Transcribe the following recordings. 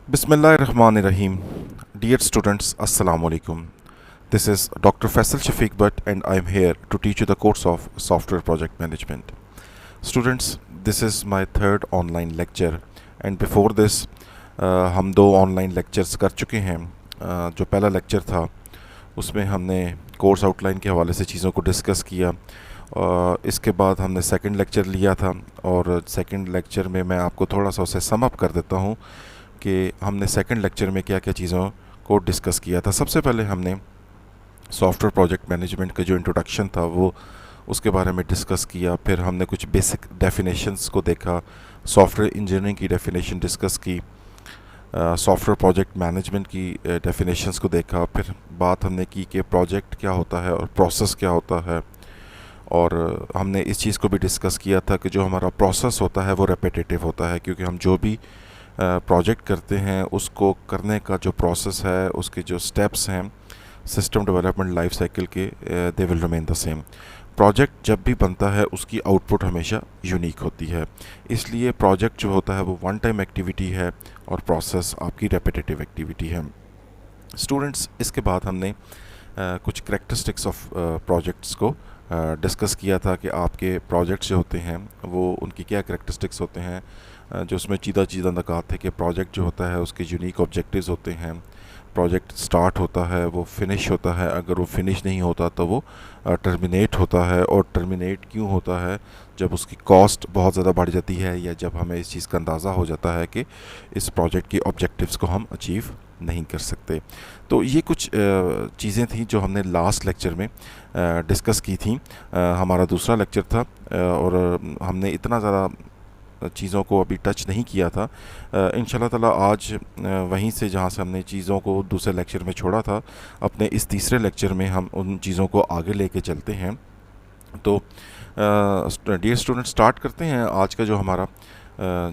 Bismillahirrahmanirrahim. Dear students, Assalamu alaikum. This is Dr. Faisal Shafiq Butt and I am here to teach you the course of Software Project Management. Students, this is my third online lecture and before this हम दो online lectures कर चुके हैं. जो पहला lecture था उसमें हमने कोर्स आउटलाइन के हवाले से चीज़ों को डिस्कस किया. इसके बाद हमने सेकंड लेक्चर लिया था और सेकंड लेक्चर में मैं आपको थोड़ा सा उसे सम अप कर देता हूँ कि हमने सेकंड लेक्चर में क्या क्या चीज़ों को डिस्कस किया था. सबसे पहले हमने सॉफ्टवेयर प्रोजेक्ट मैनेजमेंट का जो इंट्रोडक्शन था वो उसके बारे में डिस्कस किया. फिर हमने कुछ बेसिक डेफिनेशंस को देखा, सॉफ्टवेयर इंजीनियरिंग की डेफिनेशन डिस्कस की, सॉफ्टवेयर प्रोजेक्ट मैनेजमेंट की डेफिनेशंस को देखा. फिर बात हमने की कि प्रोजेक्ट क्या होता है और प्रोसेस क्या होता है, और हमने इस चीज़ को भी डिस्कस किया था कि जो हमारा प्रोसेस होता है वो रेपिटेटिव होता है, क्योंकि हम जो भी प्रोजेक्ट करते हैं उसको करने का जो प्रोसेस है, उसके जो स्टेप्स हैं सिस्टम डेवलपमेंट लाइफ साइकिल के, they will remain the same. Project जब भी बनता है उसकी आउटपुट हमेशा यूनिक होती है, इसलिए प्रोजेक्ट जो होता है वो वन टाइम एक्टिविटी है और प्रोसेस आपकी रेपिटेटिव एक्टिविटी है. स्टूडेंट्स, इसके बाद हमने कुछ करैक्टरिस्टिक्स ऑफ प्रोजेक्ट्स को डिस्कस किया था कि आपके प्रोजेक्ट्स जो होते हैं वो उनकी क्या करैक्टरिस्टिक्स होते हैं. जो उसमें चीदा नकात थे कि प्रोजेक्ट जो होता है उसके यूनिक ऑब्जेक्टिव्स होते हैं. प्रोजेक्ट स्टार्ट होता है, वो फिनिश होता है, अगर वो फिनिश नहीं होता तो वो टर्मिनेट होता है. और टर्मिनेट क्यों होता है? जब उसकी कॉस्ट बहुत ज़्यादा बढ़ जाती है या जब हमें इस चीज़ का अंदाज़ा हो जाता है कि इस प्रोजेक्ट की ऑब्जेक्टिव्स को हम अचीव नहीं कर सकते. तो ये कुछ चीज़ें थी जो हमने लास्ट लेक्चर में डिस्कस की थी. हमारा दूसरा लेक्चर था और हमने इतना ज़्यादा चीज़ों को अभी टच नहीं किया था. इंशाल्लाह ताला आज वहीं से जहाँ से हमने चीज़ों को दूसरे लेक्चर में छोड़ा था, अपने इस तीसरे लेक्चर में हम उन चीज़ों को आगे लेके चलते हैं. तो डियर स्टूडेंट, स्टार्ट करते हैं आज का जो हमारा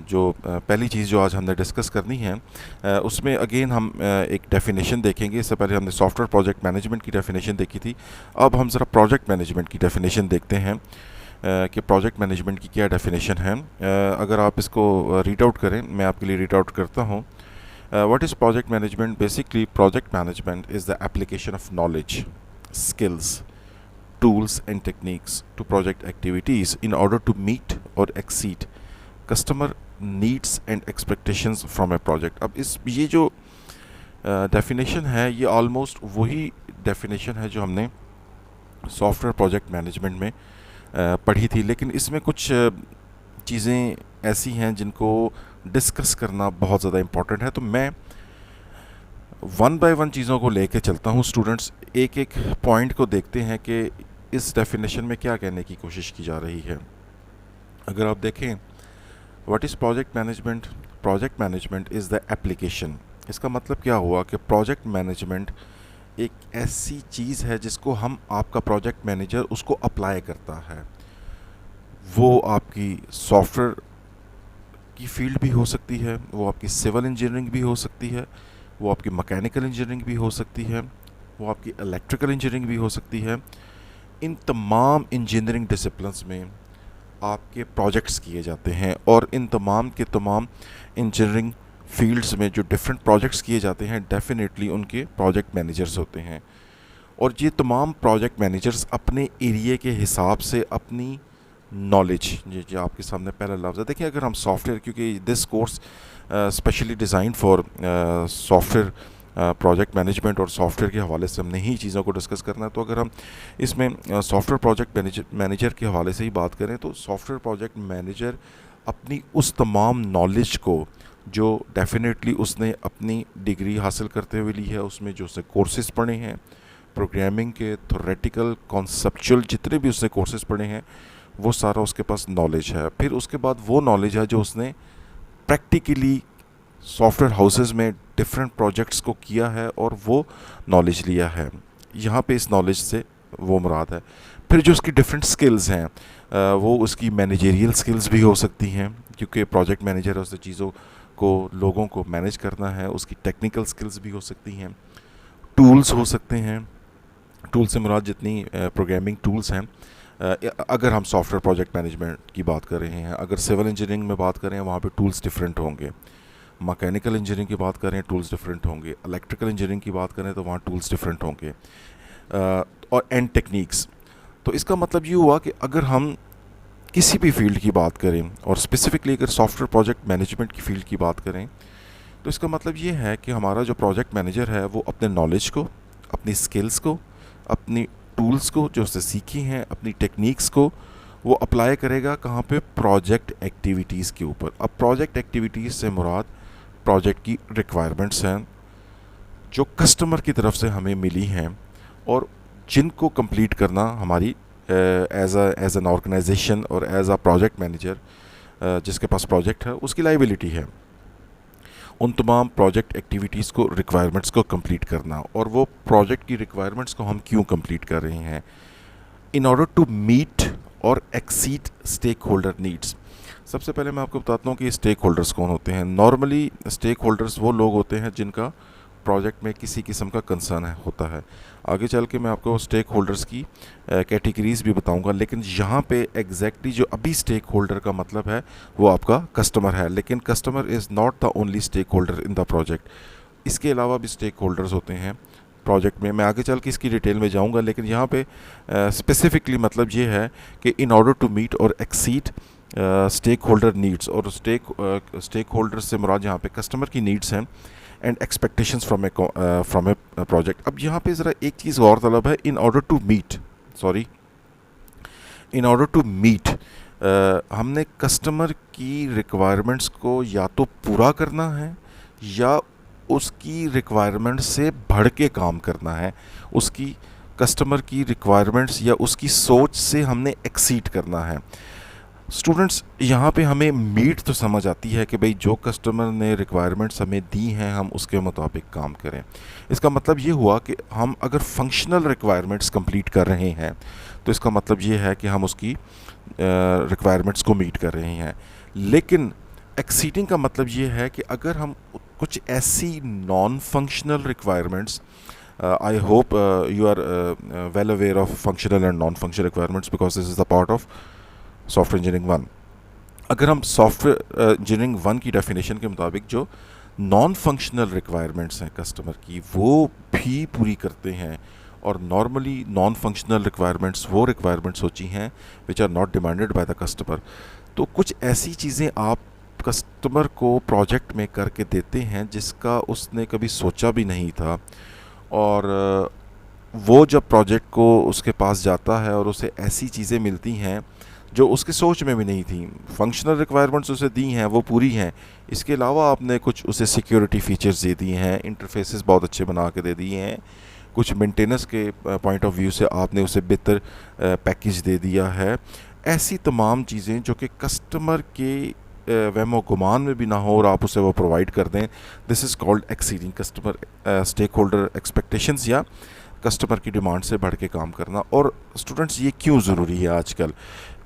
जो पहली चीज़ जो आज हमने डिस्कस करनी है. उसमें अगेन हम एक डेफिनेशन देखेंगे. इससे पहले हमने सॉफ्टवेयर प्रोजेक्ट मैनेजमेंट की डेफिनेशन देखी थी. अब हम ज़रा प्रोजेक्ट मैनेजमेंट की डेफिनेशन देखते हैं कि प्रोजेक्ट मैनेजमेंट की क्या डेफिनेशन है. अगर आप इसको रीड आउट करें, मैं आपके लिए रीड आउट करता हूँ. What is project management? Basically project management is the application of knowledge, skills, tools and techniques to project activities in order to meet or exceed customer needs and expectations from a project. अब ये जो definition है ये almost वही definition है जो हमने software project management में पढ़ी थी, लेकिन इसमें कुछ चीज़ें ऐसी हैं जिनको डिस्कस करना बहुत ज़्यादा इम्पॉर्टेंट है. तो मैं वन बाय वन चीज़ों को लेके चलता हूँ. स्टूडेंट्स, एक एक पॉइंट को देखते हैं कि इस डेफिनेशन में क्या कहने की कोशिश की जा रही है. अगर आप देखें, what is project management? Project management is the application. इसका मतलब क्या हुआ कि प्रोजेक्ट मैनेजमेंट एक ऐसी चीज़ है जिसको हम, आपका प्रोजेक्ट मैनेजर उसको अप्लाई करता है. वो आपकी सॉफ्टवेयर की फील्ड भी हो सकती है, वो आपकी सिविल इंजीनियरिंग भी हो सकती है, वो आपकी मैकेनिकल इंजीनियरिंग भी हो सकती है, वो आपकी इलेक्ट्रिकल इंजीनियरिंग भी हो सकती है. इन तमाम इंजीनियरिंग डिसिप्लिन्स में आपके प्रोजेक्ट्स किए जाते हैं और इन तमाम के तमाम इंजीनियरिंग फील्ड्स में जो डिफरेंट प्रोजेक्ट्स किए जाते हैं डेफिनेटली उनके प्रोजेक्ट मैनेजर्स होते हैं. और ये तमाम प्रोजेक्ट मैनेजर्स अपने एरिया के हिसाब से अपनी नॉलेज, ये जो आपके सामने पहला लफ्ज़ है, देखिए अगर हम सॉफ्टवेयर, क्योंकि this course specially design for software project management और सॉफ्टवेयर के हवाले से हमने ही चीज़ों को डिस्कस करना है. तो अगर हम इसमें सॉफ्टवेयर प्रोजेक्ट मैनेजर के हवाले से ही बात करें तो सॉफ्टवेयर प्रोजेक्ट मैनेजर अपनी उस तमाम नॉलेज को जो डेफिनेटली उसने अपनी डिग्री हासिल करते हुए ली है, उसमें जो उसने कोर्सेज़ पढ़े हैं, प्रोग्रामिंग के थ्योरेटिकल कॉन्सेप्चुअल जितने भी उसने कोर्सेज़ पढ़े हैं, वो सारा उसके पास नॉलेज है. फिर उसके बाद वो नॉलेज है जो उसने प्रैक्टिकली सॉफ्टवेयर हाउसेस में डिफरेंट प्रोजेक्ट्स को किया है और वो नॉलेज लिया है. यहाँ पे इस नॉलेज से वो मुराद है. फिर जो उसकी डिफरेंट स्किल्स हैं, वो उसकी मैनेजेरियल स्किल्स भी हो सकती हैं, क्योंकि प्रोजेक्ट मैनेजर उससे चीज़ों को, लोगों को मैनेज करना है. उसकी टेक्निकल स्किल्स भी हो सकती हैं, टूल्स हो सकते हैं. टूल से मुराद जितनी प्रोग्रामिंग टूल्स हैं, अगर हम सॉफ्टवेयर प्रोजेक्ट मैनेजमेंट की बात कर रहे हैं, अगर सिविल इंजीनियरिंग में बात करें वहाँ पे टूल्स डिफरेंट होंगे. मैकेनिकल इंजीनियरिंग की बात करें टूल्स डिफरेंट होंगे, इलेक्ट्रिकल इंजीनियरिंग की बात करें तो वहाँ टूल्स डिफरेंट होंगे, और एंड टेक्निक्स। तो इसका मतलब ये हुआ कि अगर हम किसी भी फील्ड की बात करें और स्पेसिफिकली अगर सॉफ्टवेयर प्रोजेक्ट मैनेजमेंट की फील्ड की बात करें, तो इसका मतलब ये है कि हमारा जो प्रोजेक्ट मैनेजर है वो अपने नॉलेज को, अपनी स्किल्स को, अपनी टूल्स को जो उससे सीखी हैं, अपनी टेक्निक्स को वो अप्लाई करेगा कहाँ पे, प्रोजेक्ट एक्टिविटीज़ के ऊपर। अब प्रोजेक्ट एक्टिविटीज़ से मुराद प्रोजेक्ट की रिक्वायरमेंट्स हैं जो कस्टमर की तरफ से हमें मिली हैं और जिनको कंप्लीट करना हमारी एज एन ऑर्गेनाइजेशन और एज अ प्रोजेक्ट मैनेजर जिसके पास प्रोजेक्ट है उसकी लाइबिलिटी है। उन तमाम प्रोजेक्ट एक्टिविटीज़ को, रिक्वायरमेंट्स को कंप्लीट करना, और वो प्रोजेक्ट की रिक्वायरमेंट्स को हम क्यों कंप्लीट कर रहे हैं, इन ऑर्डर टू मीट और एक्सीड स्टेक होल्डर नीड्स। सबसे पहले मैं आपको बताता हूँ कि स्टेक होल्डर्स कौन होते हैं। नॉर्मली स्टेक होल्डर्स वो लोग होते हैं जिनका प्रोजेक्ट में किसी किस्म का कंसर्न होता है। आगे चल के मैं आपको स्टेक होल्डर्स की कैटेगरीज भी बताऊंगा, लेकिन यहाँ पे एग्जैक्टली जो अभी स्टेक होल्डर का मतलब है वो आपका कस्टमर है, लेकिन customer is not the only stakeholder in the project. इसके अलावा भी स्टेक होल्डर्स होते हैं प्रोजेक्ट में। मैं आगे चल के इसकी डिटेल में जाऊंगा, लेकिन यहाँ पे स्पेसिफिकली मतलब ये है कि इन ऑर्डर टू मीट और एक्सीड स्टेक होल्डर नीड्स, और स्टेक होल्डर्स से मुराद यहाँ पे कस्टमर की नीड्स हैं and expectations from A project. अब यहाँ पे ज़रा एक चीज़ और तलब है, इन ऑर्डर टू मीट हमने कस्टमर की रिक्वायरमेंट्स को या तो पूरा करना है या उसकी रिक्वायरमेंट से बढ़ के काम करना है। उसकी कस्टमर की रिक्वायरमेंट्स या उसकी सोच से हमने एक्सीड करना है। स्टूडेंट्स, यहाँ पे हमें मीट तो समझ आती है कि भाई जो कस्टमर ने रिक्वायरमेंट्स हमें दी हैं हम उसके मुताबिक काम करें। इसका मतलब ये हुआ कि हम अगर फंक्शनल रिक्वायरमेंट्स कंप्लीट कर रहे हैं तो इसका मतलब ये है कि हम उसकी रिक्वायरमेंट्स को मीट कर रहे हैं। लेकिन एक्सीडिंग का मतलब ये है कि अगर हम कुछ ऐसी non functional requirements, I hope you are well aware of functional and non functional requirements because this is the part of software engineering 1। अगर हम सॉफ्टवेयर इंजीनियरिंग 1 की डेफिनेशन के मुताबिक जो नॉन फंक्शनल रिक्वायरमेंट्स हैं कस्टमर की वो भी पूरी करते हैं, और नॉर्मली नॉन फंक्शनल रिक्वायरमेंट्स वो रिक्वायरमेंट्स होती हैं which are not demanded by the customer. तो कुछ ऐसी चीज़ें आप कस्टमर को प्रोजेक्ट में करके देते हैं जिसका उसने कभी सोचा भी नहीं था, और वो जब प्रोजेक्ट को उसके पास जाता है और उसे ऐसी चीज़ें मिलती हैं जो उसके सोच में भी नहीं थी। फंक्शनल रिक्वायरमेंट्स उसे दी हैं वो पूरी हैं, इसके अलावा आपने कुछ उसे सिक्योरिटी फीचर्स दे दिए हैं, इंटरफेसेस बहुत अच्छे बना के दे दिए हैं, कुछ मेंटेनेंस के पॉइंट ऑफ व्यू से आपने उसे बेहतर पैकेज दे दिया है। ऐसी तमाम चीज़ें जो कि कस्टमर के वहमो गुमान में भी ना हो और आप उसे वो प्रोवाइड कर दें, this is called exceeding customer stakeholder expectations या कस्टमर की डिमांड से बढ़ के काम करना। और स्टूडेंट्स, ये क्यों ज़रूरी है आजकल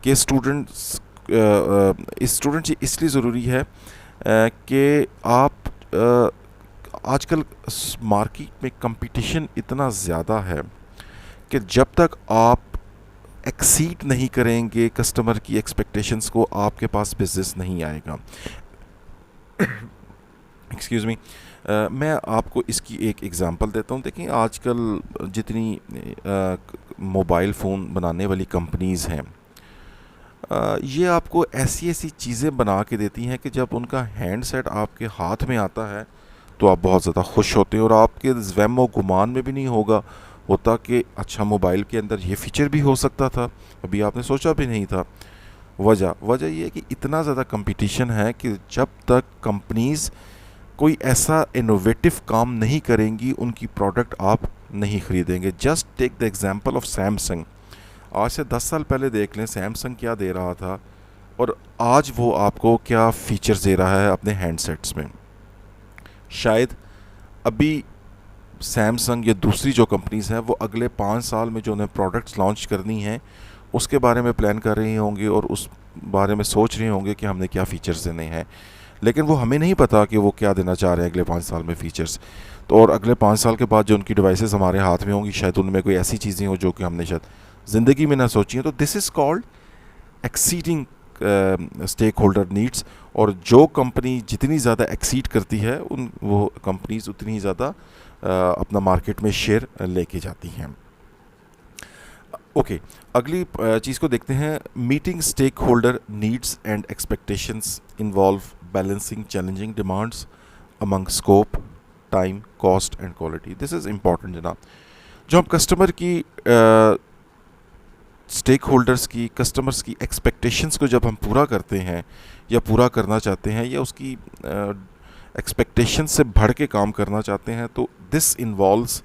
कि स्टूडेंट्स ये इसलिए ज़रूरी है कि आप आजकल मार्केट में कंपटीशन इतना ज़्यादा है कि जब तक आप एक्सीड नहीं करेंगे कस्टमर की एक्सपेक्टेशंस को, आपके पास बिजनेस नहीं आएगा। एक्सक्यूज़ मी, मैं आपको इसकी एक एग्ज़ाम्पल देता हूँ। देखिए, आजकल जितनी मोबाइल फ़ोन बनाने वाली कंपनीज़ हैं, ये आपको ऐसी ऐसी चीज़ें बना के देती हैं कि जब उनका हैंडसेट आपके हाथ में आता है तो आप बहुत ज़्यादा खुश होते हैं, और आपके वहमो गुमान में भी नहीं होता कि अच्छा, मोबाइल के अंदर ये फ़ीचर भी हो सकता था, अभी आपने सोचा भी नहीं था। वजह ये है कि इतना ज़्यादा कंपटीशन है कि जब तक कंपनीज़ कोई ऐसा इनोवेटिव काम नहीं करेंगी उनकी प्रोडक्ट आप नहीं ख़रीदेंगे। Just take the example of Samsung. आज से 10 साल पहले देख लें सैमसंग क्या दे रहा था और आज वो आपको क्या फ़ीचर्स दे रहा है अपने हैंडसेट्स में। शायद अभी सैमसंग या दूसरी जो कंपनीज़ हैं वो अगले 5 साल में जो उन्हें प्रोडक्ट्स लॉन्च करनी हैं उसके बारे में प्लान कर रही होंगे और उस बारे में सोच रहे होंगे कि हमने क्या फ़ीचर्स देने हैं, लेकिन वो हमें नहीं पता कि वो क्या देना चाह रहे हैं अगले 5 साल में फ़ीचर्स। तो और अगले 5 साल के बाद जो उनकी डिवाइसेस हमारे हाथ में होंगी शायद उनमें कोई ऐसी चीज़ें हो जो कि हमने शायद ज़िंदगी में ना सोची हैं। तो this is called exceeding stakeholder needs, और जो कंपनी जितनी ज़्यादा एक्सीड करती है वो कंपनीज उतनी ही ज़्यादा अपना मार्केट में शेयर लेके जाती हैं। ओके, अगली चीज़ को देखते हैं। Meeting stakeholder needs and expectations involve balancing challenging demands among scope, time, cost and quality. This is important जनाब। जो हम कस्टमर की स्टेक होल्डर्स की, कस्टमर्स की एक्सपेक्टेशंस को जब हम पूरा करते हैं या पूरा करना चाहते हैं या उसकी एक्सपेक्टेशंस से बढ़ के काम करना चाहते हैं, तो this involves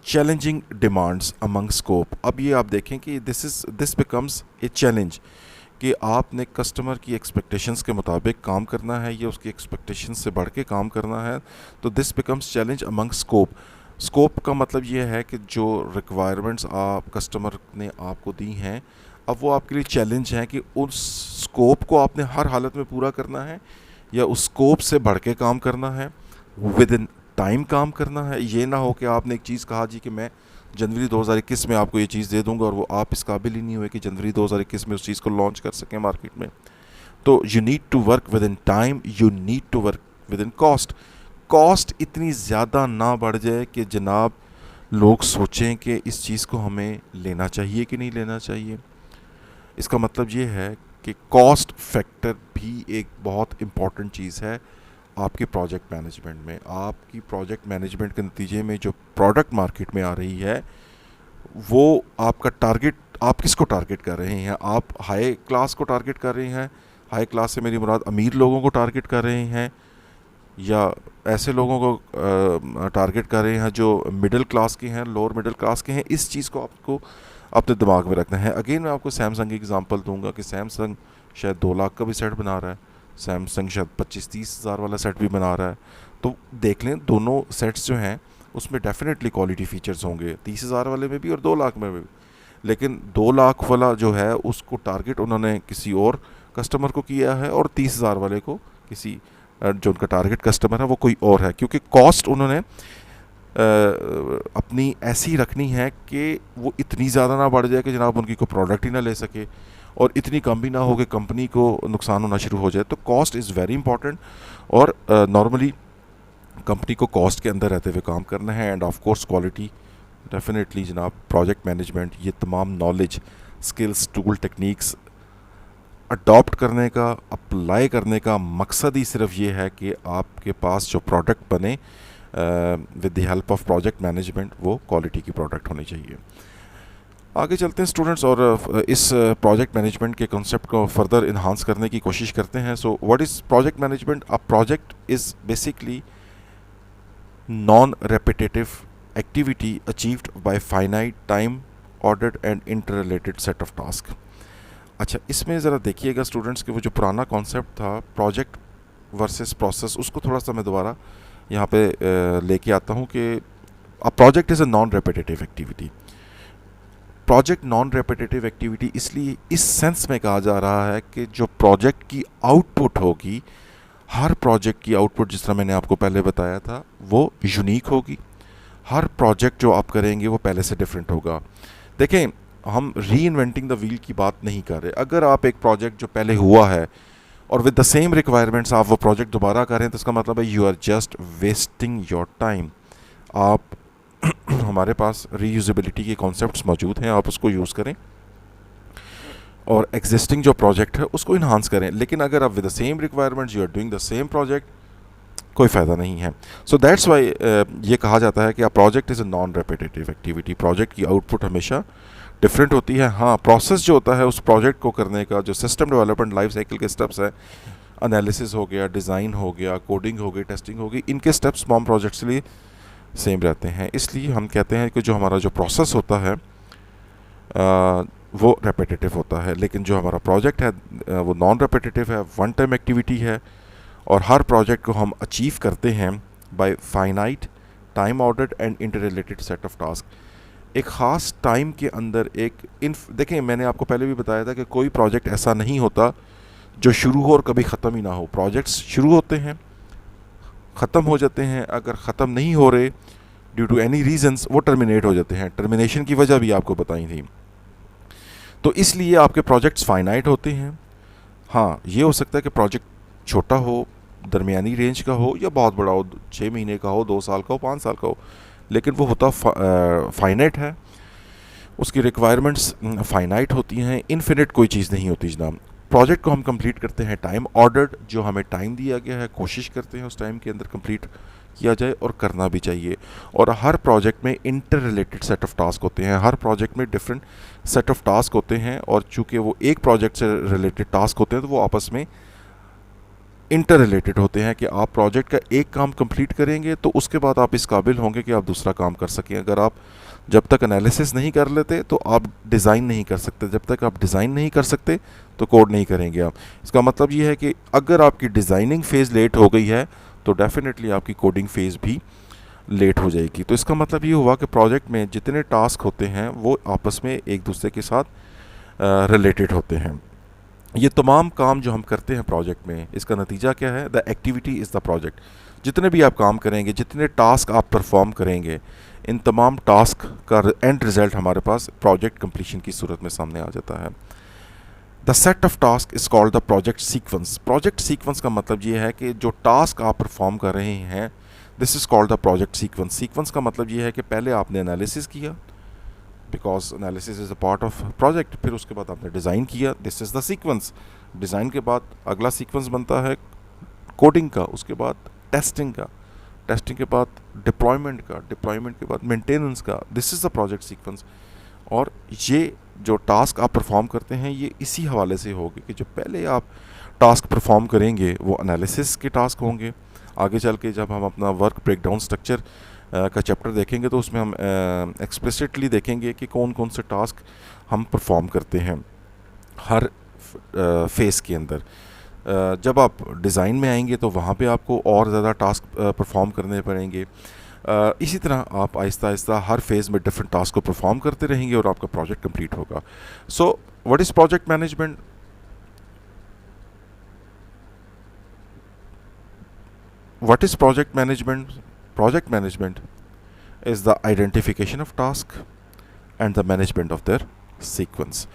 challenging demands among scope. अब ये आप देखें कि दिस बिकम्स ए चैलेंज कि आपने कस्टमर की एक्सपेक्टेशंस के मुताबिक काम करना है या उसकी एक्सपेक्टेशंस से बढ़ के काम करना है, तो this becomes challenge among scope. Scope का मतलब ये है कि जो रिक्वायरमेंट्स आप कस्टमर ने आपको दी हैं, अब वो आपके लिए चैलेंज है कि उस स्कोप को आपने हर हालत में पूरा करना है या उस स्कोप से बढ़ के काम करना है, विद इन टाइम काम करना है। ये ना हो कि आपने एक चीज़ कहा जी कि मैं जनवरी 2021 में आपको ये चीज़ दे दूंगा और वो आप इस काबिल ही नहीं हुए कि जनवरी 2021 में उस चीज़ को लॉन्च कर सकें मार्केट में। तो you need to work within time, you need to work within cost. Cost इतनी ज़्यादा ना बढ़ जाए कि जनाब लोग सोचें कि इस चीज़ को हमें लेना चाहिए कि नहीं लेना चाहिए। इसका मतलब ये है कि कॉस्ट फैक्टर भी एक बहुत इम्पॉर्टेंट चीज़ है आपके प्रोजेक्ट मैनेजमेंट में। आपकी प्रोजेक्ट मैनेजमेंट के नतीजे में जो प्रोडक्ट मार्केट में आ रही है, वो आपका टारगेट, आप किसको टारगेट कर रहे हैं? आप हाई क्लास को टारगेट कर रहे हैं, हाई क्लास से मेरी मुराद अमीर लोगों को टारगेट कर रहे हैं, या ऐसे लोगों को टारगेट कर रहे हैं जो मिडिल क्लास के हैं, लोअर मिडिल क्लास के हैं? इस चीज़ को आपको अपने दिमाग में रखना है। अगेन मैं आपको सैमसंग की एग्जांपल दूंगा कि सैमसंग शायद 2 लाख का भी सेट बना रहा है, सैमसंग शायद 25-30 हज़ार वाला सेट भी बना रहा है। तो देख लें, दोनों सेट्स जो हैं उसमें डेफिनेटली क्वालिटी फ़ीचर्स होंगे, 30 हज़ार वाले में भी और 2 लाख में भी। लेकिन 2 लाख वाला जो है उसको टारगेट उन्होंने किसी और कस्टमर को किया है, और 30 हज़ार वाले को किसी जो उनका टारगेट कस्टमर है वो कोई और है, क्योंकि कॉस्ट उन्होंने अपनी ऐसी रखनी है कि वो इतनी ज़्यादा ना बढ़ जाए कि जनाब उनकी कोई प्रोडक्ट ही ना ले सके, और इतनी कम भी ना हो कि कंपनी को नुकसान होना शुरू हो जाए। तो कॉस्ट इज़ वेरी इंपॉर्टेंट, और नॉर्मली कंपनी को कॉस्ट के अंदर रहते हुए काम करना है। End of course quality definitely जनाब, प्रोजेक्ट मैनेजमेंट, ये तमाम knowledge, skills, tool, techniques adopt करने का, अप्लाई करने का मकसद ही सिर्फ ये है कि आपके पास जो प्रोडक्ट बने with the help of project management, वो क्वालिटी की प्रोडक्ट होनी चाहिए। आगे चलते हैं स्टूडेंट्स, और इस प्रोजेक्ट मैनेजमेंट के कॉन्सेप्ट को फर्दर इन्हांस करने की कोशिश करते हैं। So what is project management? A project is basically non repetitive activity achieved by finite time ordered and interrelated set of task. अच्छा, इसमें ज़रा देखिएगा स्टूडेंट्स कि वो जो पुराना कॉन्सेप्ट था प्रोजेक्ट वर्सेस प्रोसेस, उसको थोड़ा सा मैं दोबारा यहाँ पे लेके आता हूँ कि a project is a non repetitive activity. Project non repetitive activity इसलिए इस सेंस में कहा जा रहा है कि जो प्रोजेक्ट की आउटपुट होगी, हर प्रोजेक्ट की आउटपुट, जिस तरह मैंने आपको पहले बताया था, वो यूनिक होगी। हर प्रोजेक्ट जो आप करेंगे वो पहले से डिफरेंट होगा। देखें, हम री इन्वेंटिंग द व्हील की बात नहीं कर रहे। अगर आप एक प्रोजेक्ट जो पहले हुआ है और विद द सेम रिक्वायरमेंट्स आप वो प्रोजेक्ट दोबारा करें, तो इसका मतलब है you are just wasting your time. आप हमारे पास रीयूजेबिलिटी के कॉन्सेप्ट्स मौजूद हैं, आप उसको यूज़ करें और एग्जिस्टिंग जो प्रोजेक्ट है उसको इन्हांस करें। लेकिन अगर आप with the same requirements you are doing the same project, कोई फ़ायदा नहीं है। सो दैट्स वाई ये कहा जाता है कि a project is a non repetitive activity. Project की आउटपुट हमेशा डिफरेंट होती है। हाँ, प्रोसेस जो होता है उस प्रोजेक्ट को करने का, जो सिस्टम डेवलपमेंट लाइफ साइकिल के स्टेप्स है, एनालिसिस हो गया, डिज़ाइन हो गया, कोडिंग हो गई, टेस्टिंग होगी, इनके स्टेप्स तमाम प्रोजेक्ट्स के लिए सेम रहते हैं। इसलिए हम कहते हैं कि जो हमारा जो प्रोसेस होता है वो रेपिटेटिव होता है, लेकिन जो हमारा प्रोजेक्ट है वो नॉन रेपिटेटिव है, वन टाइम एक्टिविटी है, और हर प्रोजेक्ट को हम अचीव करते हैं by finite time ordered and interrelated set of task. एक ख़ास टाइम के अंदर देखें, मैंने आपको पहले भी बताया था कि कोई प्रोजेक्ट ऐसा नहीं होता जो शुरू हो और कभी ख़त्म ही ना हो। प्रोजेक्ट्स शुरू होते हैं, ख़त्म हो जाते हैं, अगर ख़त्म नहीं हो रहे ड्यू टू एनी रीजंस वो टर्मिनेट हो जाते हैं। टर्मिनेशन की वजह भी आपको बताई थी। तो इसलिए आपके प्रोजेक्ट्स फाइनाइट होते हैं, हाँ, ये हो सकता है कि प्रोजेक्ट छोटा हो, दरमियानी रेंज का हो या बहुत बड़ा हो, 6 महीने का हो, 2 साल का हो, 5 साल का हो, लेकिन वो होता फाइनाइट है, उसकी रिक्वायरमेंट्स फाइनाइट होती हैं, इनफिनिट कोई चीज़ नहीं होती जनाब। प्रोजेक्ट को हम कंप्लीट करते हैं टाइम ऑर्डर्ड, जो हमें टाइम दिया गया है कोशिश करते हैं उस टाइम के अंदर कंप्लीट किया जाए, और करना भी चाहिए। और हर प्रोजेक्ट में inter related set of task होते हैं, हर प्रोजेक्ट में डिफरेंट सेट ऑफ टास्क होते हैं, और चूंकि वो एक प्रोजेक्ट से रिलेटेड टास्क होते हैं तो वो आपस में इंटर रिलेटेड होते हैं कि आप प्रोजेक्ट का एक काम कंप्लीट करेंगे तो उसके बाद आप इस काबिल होंगे कि आप दूसरा काम कर सकें। अगर आप जब तक एनालिसिस नहीं कर लेते तो आप डिज़ाइन नहीं कर सकते, जब तक आप डिज़ाइन नहीं कर सकते तो कोड नहीं करेंगे आप। इसका मतलब ये है कि अगर आपकी डिज़ाइनिंग फ़ेज़ लेट हो गई है तो डेफिनेटली आपकी कोडिंग फ़ेज़ भी लेट हो जाएगी। तो इसका मतलब ये हुआ कि प्रोजेक्ट में जितने टास्क होते हैं वो आपस में एक दूसरे के साथ रिलेटेड होते हैं। ये तमाम काम जो हम करते हैं प्रोजेक्ट में, इसका नतीजा क्या है? The activity is the project. जितने भी आप काम करेंगे, जितने टास्क आप परफॉर्म करेंगे, इन तमाम टास्क का एंड रिज़ल्ट हमारे पास प्रोजेक्ट कंप्लीशन की सूरत में सामने आ जाता है। The set of task is called the project sequence. Project sequence का मतलब ये है कि जो टास्क आप परफॉर्म कर रहे हैं, this is called the project sequence. Sequence का मतलब ये है कि पहले आपने एनालिसिस किया, because analysis is a part of project, फिर उसके बाद आपने डिज़ाइन किया, this is the sequence. Design के बाद अगला सीक्वेंस बनता है कोडिंग का, उसके बाद टेस्टिंग का, टेस्टिंग के बाद डिप्लॉयमेंट का, डिप्लॉयमेंट के बाद मेंटेनेंस का, this is the project sequence. और ये जो टास्क आप परफॉर्म करते हैं ये इसी हवाले से होगी कि जो पहले आप टास्क परफॉर्म करेंगे वो एनालिसिस के टास्क होंगे। आगे चल के जब हम अपना वर्क ब्रेकडाउन स्ट्रक्चर का चैप्टर देखेंगे तो उसमें हम एक्सप्लिसिटली देखेंगे कि कौन कौन से टास्क हम परफॉर्म करते हैं हर फेस के अंदर। जब आप डिज़ाइन में आएंगे तो वहाँ पे आपको और ज़्यादा टास्क परफॉर्म करने पड़ेंगे। इसी तरह आप आहिस्ता आहिस्ता हर फेज़ में डिफरेंट टास्क को परफॉर्म करते रहेंगे और आपका प्रोजेक्ट कंप्लीट होगा। So what is project management? What is project management? Project management is the identification of task and the management of their sequence.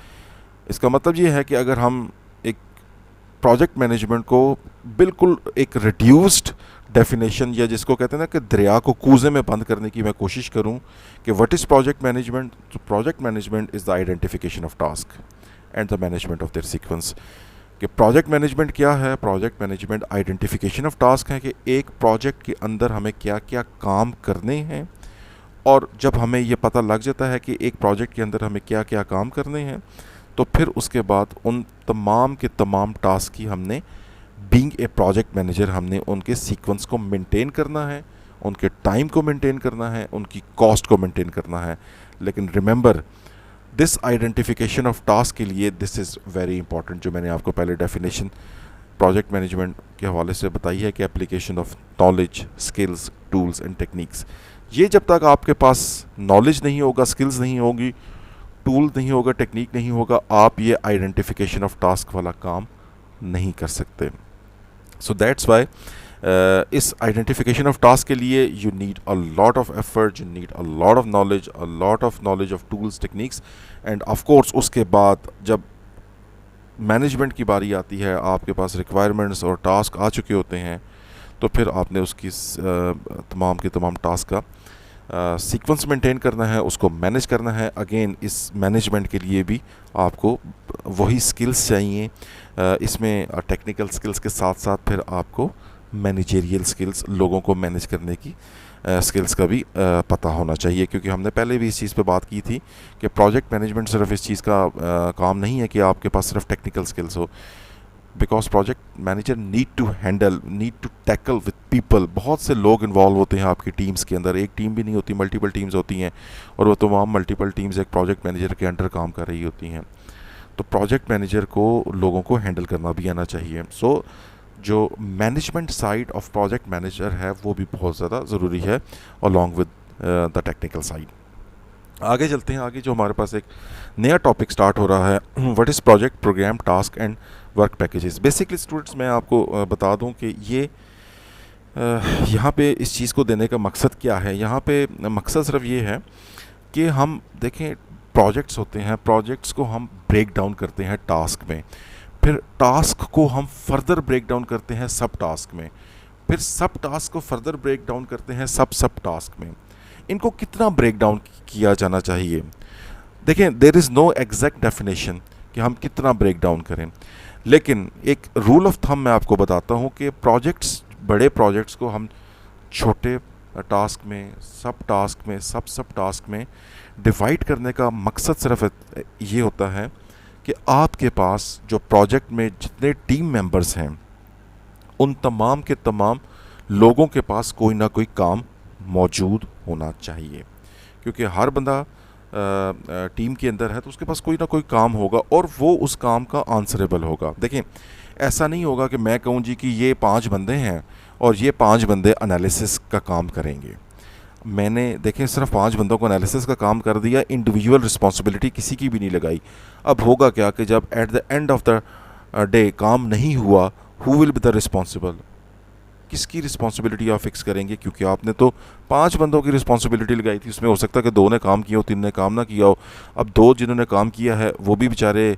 इसका मतलब ये है कि अगर हम एक प्रोजेक्ट मैनेजमेंट को बिल्कुल एक रिड्यूस्ड डेफिनेशन, या जिसको कहते हैं ना कि दरिया को कूजे में बंद करने की मैं कोशिश करूं कि व्हाट इज़ प्रोजेक्ट मैनेजमेंट, तो project management is the identification of task and the management of their sequence. कि प्रोजेक्ट मैनेजमेंट क्या है? Project management identification of task है कि एक प्रोजेक्ट के अंदर हमें क्या क्या काम करने हैं, और जब हमें ये पता लग जाता है कि एक प्रोजेक्ट के अंदर हमें क्या क्या काम करने हैं तो फिर उसके बाद उन तमाम के तमाम टास्क की हमने बीइंग ए प्रोजेक्ट मैनेजर हमने उनके सीक्वेंस को मेंटेन करना है, उनके टाइम को मेंटेन करना है, उनकी कॉस्ट को मेंटेन करना है। लेकिन remember, this identification of task के लिए दिस इज़ वेरी इंपॉर्टेंट, जो मैंने आपको पहले डेफिनेशन प्रोजेक्ट मैनेजमेंट के हवाले से बताई है कि application of knowledge, skills, tools and techniques. ये जब तक आपके पास नॉलेज नहीं होगा, स्किल्स नहीं होगी, टूल नहीं होगा, टेक्निक नहीं होगा, आप ये आइडेंटिफिकेशन ऑफ टास्क वाला काम नहीं कर सकते। सो दैट्स वाई इस आइडेंटिफिकेशन ऑफ टास्क के लिए you need a lot of effort, you need a lot of knowledge, a lot of knowledge of tools, techniques, end of course उसके बाद जब मैनेजमेंट की बारी आती है, आपके पास रिक्वायरमेंट्स और टास्क आ चुके होते हैं, तो फिर आपने उसकी तमाम के तमाम टास्क का सीक्वेंस मेंटेन करना है, उसको मैनेज करना है। अगेन इस मैनेजमेंट के लिए भी आपको वही स्किल्स चाहिए, इसमें टेक्निकल स्किल्स के साथ साथ फिर आपको मैनेजरियल स्किल्स, लोगों को मैनेज करने की स्किल्स का भी पता होना चाहिए, क्योंकि हमने पहले भी इस चीज़ पे बात की थी कि प्रोजेक्ट मैनेजमेंट सिर्फ इस चीज़ का काम नहीं है कि आपके पास सिर्फ टेक्निकल स्किल्स हो, because project manager need to tackle with people. बहुत से लोग इन्वॉल्व होते हैं आपकी टीम्स के अंदर, एक टीम भी नहीं होती, मल्टीपल टीम्स होती हैं, और वो तमाम मल्टीपल टीम्स एक प्रोजेक्ट मैनेजर के अंडर काम कर रही होती हैं। तो प्रोजेक्ट मैनेजर को लोगों को हैंडल करना भी आना चाहिए। सो जो management side of project manager है वो भी बहुत ज़्यादा ज़रूरी है, along with the technical side. आगे चलते हैं, आगे जो हमारे पास एक नया टॉपिक स्टार्ट हो रहा है, what is project, programme, task and work packages. Basically students मैं आपको बता दूं कि ये यहाँ पे इस चीज़ को देने का मकसद क्या है। यहाँ पे मकसद सिर्फ ये है कि हम देखें, प्रोजेक्ट्स होते हैं, प्रोजेक्ट्स को हम ब्रेक डाउन करते हैं टास्क में। फिर टास्क को हम फर्दर ब्रेक डाउन करते हैं सब टास्क में, फिर सब टास्क को फर्दर ब्रेक डाउन करते हैं सब सब टास्क में। इनको कितना ब्रेक डाउन किया जाना चाहिए? देखें, there is no exact definition कि हम कितना ब्रेक डाउन करें, लेकिन एक रूल ऑफ थंब मैं आपको बताता हूँ कि प्रोजेक्ट्स, बड़े प्रोजेक्ट्स को हम छोटे टास्क में, सब टास्क में, सब सब टास्क में डिवाइड करने का मकसद सिर्फ ये होता है कि आपके पास जो प्रोजेक्ट में जितने टीम मेंबर्स हैं उन तमाम के तमाम लोगों के पास कोई ना कोई काम मौजूद होना चाहिए, क्योंकि हर बंदा टीम के अंदर है तो उसके पास कोई ना कोई काम होगा और वो उस काम का आंसरेबल होगा। देखें, ऐसा नहीं होगा कि मैं कहूँ जी कि ये 5 बंदे हैं और ये 5 बंदे एनालिसिस का काम करेंगे। मैंने देखें सिर्फ 5 बंदों को एनालिसिस का काम कर दिया, इंडिविजुअल रिस्पॉन्सिबिलिटी किसी की भी नहीं लगाई। अब होगा क्या कि जब at the end of the day काम नहीं हुआ, who will be the responsible? किसकी रिस्पॉन्सिबिलिटी आप फिक्स करेंगे? क्योंकि आपने तो 5 बंदों की रिस्पॉन्सिबिलिटी लगाई थी, उसमें हो सकता है कि 2 ने काम किया हो, 3 ने काम ना किया हो। अब 2 जिन्होंने काम किया है वो भी बेचारे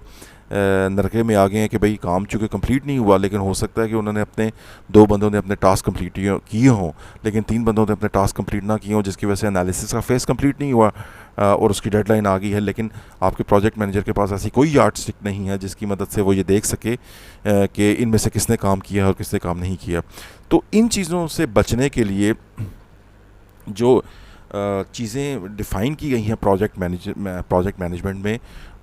नरके में आ गए हैं कि भाई काम चूँकि कंप्लीट नहीं हुआ, लेकिन हो सकता है कि उन्होंने अपने 2 बंदों ने अपने टास्क कंप्लीट किए हों, लेकिन 3 बंदों ने अपने टास्क कंप्लीट ना किए हों, जिसकी वजह से एनालिसिस का फेज़ कंप्लीट नहीं हुआ और उसकी डेडलाइन आ गई है। लेकिन आपके प्रोजेक्ट मैनेजर के पास ऐसी कोई यार्डस्टिक नहीं है जिसकी मदद से वो ये देख सके कि इनमें से किसने काम किया और किसने काम नहीं किया। तो इन चीज़ों से बचने के लिए जो चीज़ें डिफ़ाइन की गई हैं प्रोजेक्ट मैनेजमेंट में,